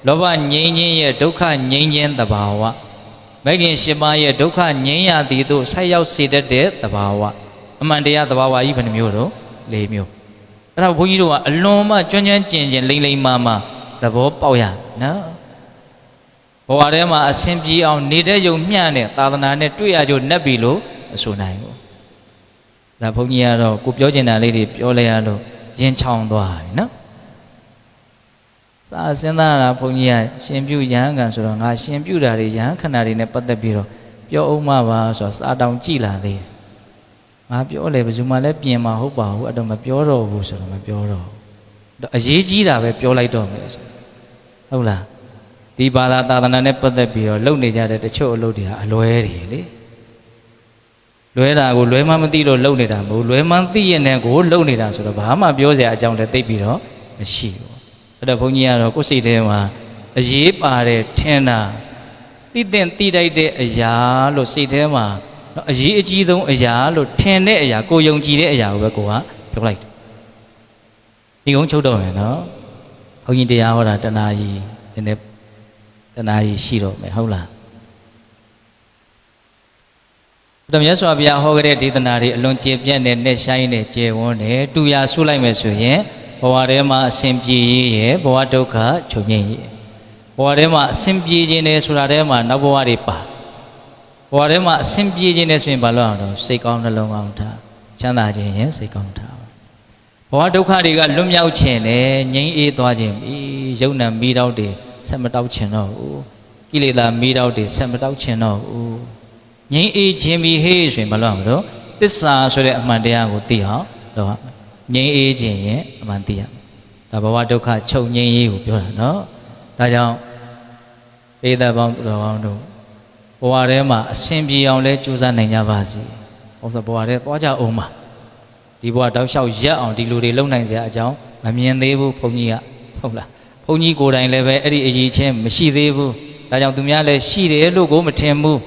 လောဘငြိမ်းခြင်းရဲ့ဒုက္ခငြိမ်းခြင်းသဘာဝမဂ်ခင်၈ပါးရဲ့ဒုက္ခငြိမ်းရသည်တို့ဆိုက်ရောက်စေတတ်တဲ့သဘာဝအမှန်တရားသဘာဝကြီးဘယ်နှမျိုးတော့၄မျိုးအဲ့ဒါဘုန်းကြီးတို့ကအလွန်မှကျွမ်းကျင်လိမ့်မာသဘောပေါက်ရနော်ဘဝထဲမှာအစဉ်ပြေအောင်နေတဲ့ယုံမျှနဲ့သာသနာနဲ့တွေ့ရကြနက်ပြီလို့မဆိုနိုင်ဘူးဒါဘုန်းကြီးကတော့ကိုပြောချင်တာလေးတွေပြောလိုက်ရလို့ရင်ချောင်းသွားပြီနော်စာစဉ်းစားတာဘုန်းကြီးကရှင်ပြုရဟန်းကံဆိုတော့ငါရှင်ပြုတာတွေရဟန်းခန္ဓာတွေနဲ့ပတ်သက်ပြီးတော့ပြောအောင်မှပါဆိုတော့စာတောင်ကြည်လာသေးတယ်ငါပြောလေဘယ်သူမှလည်းပြင်မှာဟုတ်ပါဘူးအဲ့တော့မပြောတော့ဘူးဆိုတော့မပြောတော့ဘူးအရေးကြီးတာပဲပြောလိုက်တော့မယ်ဟုတ်လားဒီဘာသာသာသနာနဲ့ပတ်သက်ပြီးတော့လုပ်နေကြတဲ့တချို့အလုပ်တွေဟာအလွဲတွေလေလွဲတာကိုလွဲမှမသိလို့လုပ်နေတာမဟုတ်လွဲမှသိရင်လည်းကိုလုပ်နေတာဆိုတော့ဘာမှပြောစရာအကြောင်းလည်းသိပြီးတော့မရှိဘူးအဲ့တော့ဘုန်းကြီးကတော့ကိုယ်စိတ်ထဲမှာအရေးပါတယ်ထင်တာသိတဲ့သိတိုက်တဲ့အရာလို့စိတ်ထဲမှာအရေးအကြီးဆုံးအရာလို့ထင်တဲ့အရာကိုယုံကြည်တဲ့အရာကိုပဲကိုကပြောလိုက်တယ်ဒီကုန်းချုပ်တော့မယ်နော်ဘုန်းကြီးတရားဟောတာတဏှာကြီးနည်းနည်းတဏှာကြီးရှိတော့မယ်ဟုတ်လားဒါမြတ်စွာဘုရားဟောခဲ့တဲ့ဒေသနာတွေအလွန်ကျေပြန့်တဲ့နဲ့ဆိုင်တဲ့ကျေဝန်းတဲ့တူရာဆုလိုက်မယ်ဆိုရင်ဘဝထဲမှာအစဉ်ပြေရေးရယ်ဘဝဒုက္ခချုပ်ငြိမ်းရေးဘဝထဲမှာအစဉ်ပြေခြင်းနဲ့ဆိုတာထဲမှာနောက်ဘဝတွေပါဘဝထဲမှာအစဉ်ပြေခြင်းနဲ့ဆိုရင်ဘာလို့အောင်တော့စိတ်ကောင်းနှလုံးကောင်းထားချမ်းသာခြင်းရင်စိတ်ကောင်းထားဘဝဒုက္ခတွေကလွတ်မြောက်ခြင်းနဲ့ငြိမ်းအေးသွားခြင်းပြီးယုံနာမိတော့တွေဆက်မတောက်ခြင်းတော့ဘူးကိလေသာမိတော့တွေဆက်မတောက်ခြင်းတော့ဘူးငြိမ်းအေးခြင်းပြီးဟေးဆိုရင်ဘာလို့အောင်တော့သစ္စာဆိုတဲ့အမှန်တရားကိုသိအောင်လုပ်ရမယ်ငြိမ်းအေးခြင်းရင်အမှန်သိရမယ်ဒါဘဝဒုက္ခချုပ်ငြိမ်းရေးကိုပြောတာနော်ဒါကြောင့်ပေသပေါင်းသူတော်ကောင်းတို့ ဘဝထဲမှာအစဉ်ပြေအောင်လဲကြိုးစားနိုင်ကြပါစေဟောဆိုဘဝထဲသွားကြအောင်ပါဒီဘဝတောက်လျှောက်ရက်အောင်ဒီလူတွေလုံနိုင်စရာအကြောင်းမမြင်သေးဘူးဘုန်းကြီးကဟုတ်လားဘုန်းကြီးကိုယ်တိုင်လည်းပဲအဲ့ဒီအရေးချင်းမရှိသေးဘူးဒါကြောင့်သူများလည်းရှိတယ်လို့ကိုမထင်ဘူး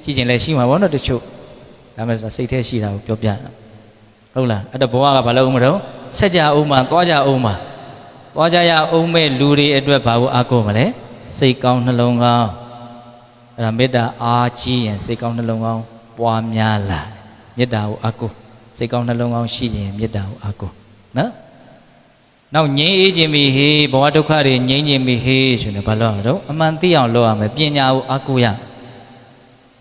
ရှိခြင်းလည်းရှိမှာပေါ့နော်တချို့ဒါမဲ့စိတ်ထဲရှိတာကိုပြောပြတာဟုတ်လားအဲ့တော့ဘဝကဘာလို့မလို့ဆက်ကြအောင်မှာသွားကြအောင်မှာသွားကြရအောင်မဲ့လူတွေအတွက်ဘာကိုအားကိုးမလဲစိတ်ကောင်းနှလုံးကောင်းအဲ့ဒါမေတ္တာအားကြီးရင်စိတ်ကောင်းနှလုံးကောင်းပွားများလာမေတ္တာကိုအားကိုးစိတ်ကောင်းနှလုံးကောင်းရှိခြင်းမေတ္တာကိုအားကိုးနော်နောက်ငြိမ်းအေးခြင်းပြီဟေးဘဝဒုက္ခတွေငြိမ်းခြင်းပြီဟေးဆိုရင်ဘာလို့ရတော့အမှန်သိအောင်လုပ်ရမယ်ပညာကိုအားကိုးရ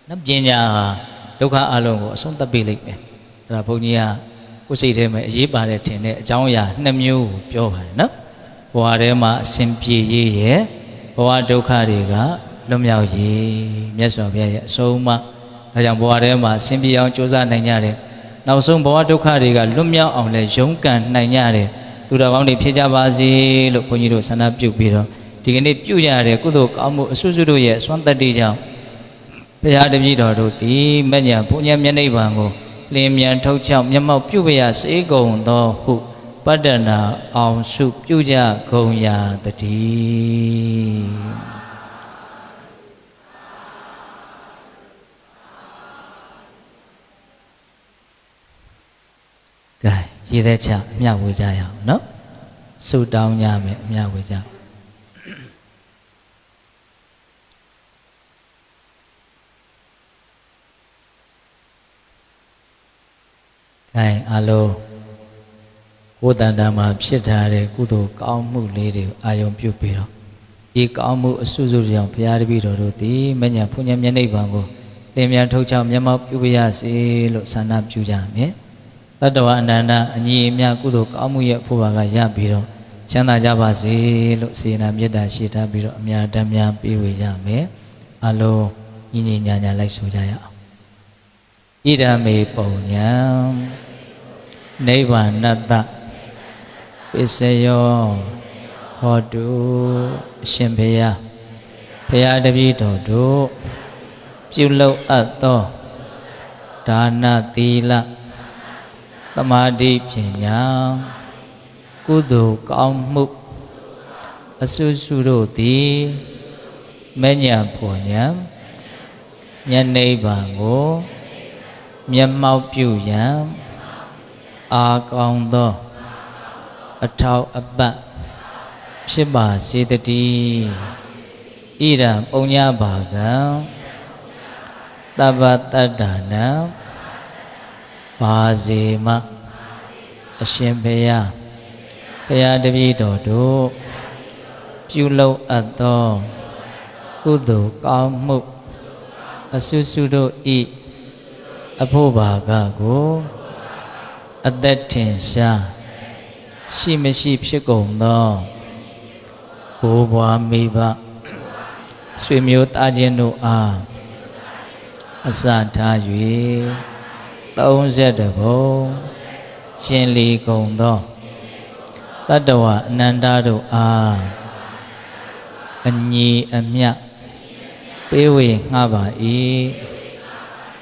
နော်ပညာဟာဒုက္ခအလုံးကိုအဆုံးသတ်ပေးလိုက်မယ်အဲ့ဒါဘုန်းကြီးကကိုယ်စိတ်ထဲမှာအရေးပါတယ်ထင်တဲ့အကြောင်းအရာ2မျိုးကိုပြောပါတယ်နော်ဘဝထဲမှာအစဉ်ပြေရေးရဲ့ဘဝဒုက္ခတွေကလွတ်မြောက်ရေးမြတ်စွာဘုရားရဲ့အဆုံးအမဒါကြောင့်ဘဝထဲမှာအစဉ်ပြေအောင်ကြိုးစားနိုင်ကြတယ်နောက်ဆုံးဘဝဒုက္ခတွေကလွတ်မြောက်အောင်လဲရုန်းကန်နိုင်ကြတယ်သူတော်ကောင်းတွေဖြစ်ကြပါစေလို့ဘုန်းကြီးတို့ဆန္ဒပြုပြီးတော့ဒီကနေ့ပြုရတဲ့ကုသိုလ်ကောင်းမှုအစွတ်စွတ်တို့ရဲ့စွမ်းတတ္တိကြောင့်ဘုရားတပည့်တော်တို့ဒီမဉ္ဇဉ်ဘုညမျက်နှိပ်ပံကိုလင်းမြန်ထုတ်ချောက်မျက်မှောက်ပြုပရစေကုန်သောဟုပတ္တနာအောင်စုပြုကြကုန်ရာတည်းကဲရည်သက်ချအမျှဝေကြရအောင်နော်ဆုတောင်းကြမယ်အမျှဝေကြအားလုံးကိုယ်တန်တာမှာဖြစ်ထားတဲ့ကုသိုလ်ကောင်းမှုလေးတွေကိုအာယုံပြုပြီးတော့ဒီကောင်းမှုအစွတ်စွတ်ကြောင့်ဘုရားတပည့်တော်တို့သည်မဉ္ဇဉ်ဘုညမျက်နှိပ်ပံကိုလင်းမြန်ထုတ်ချောက်မျက်မှောက်ပြုပါရစေလို့ဆန္ဒပြုကြမယ်တတ္တဝအနန္တအညီအမျှကုသိုလ်ကောင်းမှုရဲ့ဖို့ပါကရပြီးတော့ချမ်းသာကြပါစေလို့စေနာမေတ္တာရှိထားပြီးတော့အများတမ်းများပေးဝေကြမယ်အလုံးညီညီညာညာလိုက်ဆိုကြရအောင်ဣဒံမေပုံညာနိဗ္ဗာနတ္တပစ္စယောဟောတုအရှင်ဘုရားဘုရားတပည့်တော်တို့ပြုလုပ်အပ်သောဒါနသီလသမာဓိပညာကုသိုလ်ကောင်းမှုအစွတ်စွတ်တို့သည်မဉ္ဇဉ်ဖွညာဉာဏ်နိဗ္ဗာန်ကိုမျက်မှောက်ပြုရန်အာကောင်းသောအထောက်အပံ့ဖြစ်ပါစေတည်းဣဒံပုံညဘာကံတပ္ပတတ္တနာပါစေမအရှင်ဘုရားဘုရားတပည့်တော်တို့ပြုလုပ်အပ်သောကုသိုလ်ကောင်းမှုအစွတ်စွတ်တို့ဤအဖို့ဘာကကိုအသက်ထင်ရှားရှိမရှိဖြစ်ကုန်သောဘိုးဘွားမိဘဆွေမျိုးသားချင်းတို့အားအစထား၍30ဘုံရှင်လီကုန်သောတတ္တဝအနန္တတို့အားအညီအမျှပေးဝေငှပါ၏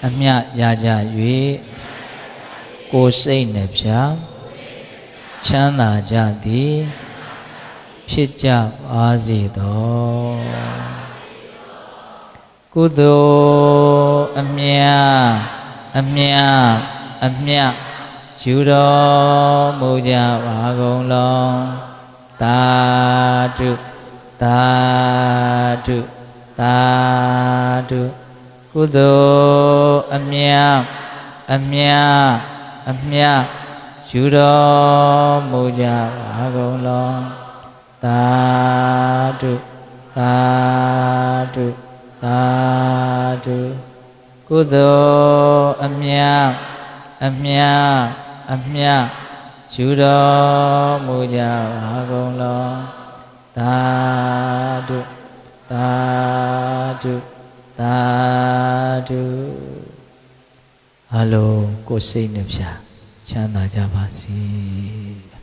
အမျှရကြ၍ကိုယ်စိတ်နှပြချမ်းသာကြသည်ဖြစ်ကြပါစေသောကုသိုလ်အမြတ်ယူတော်မူကြပါကုန်လောသာဓုသာဓုသာဓုကုသိုလ်အမြတ်ယူတော်မူကြပါကုန်လောသာဓုသာဓုသာဓုကုသိုလ်အမြတ်ယူတော်မူကြပါကုန်လောသာဓုသာဓုသာဓုအလုံးကိုယ်စိတ်နှပြချမ်းသာကြပါစေ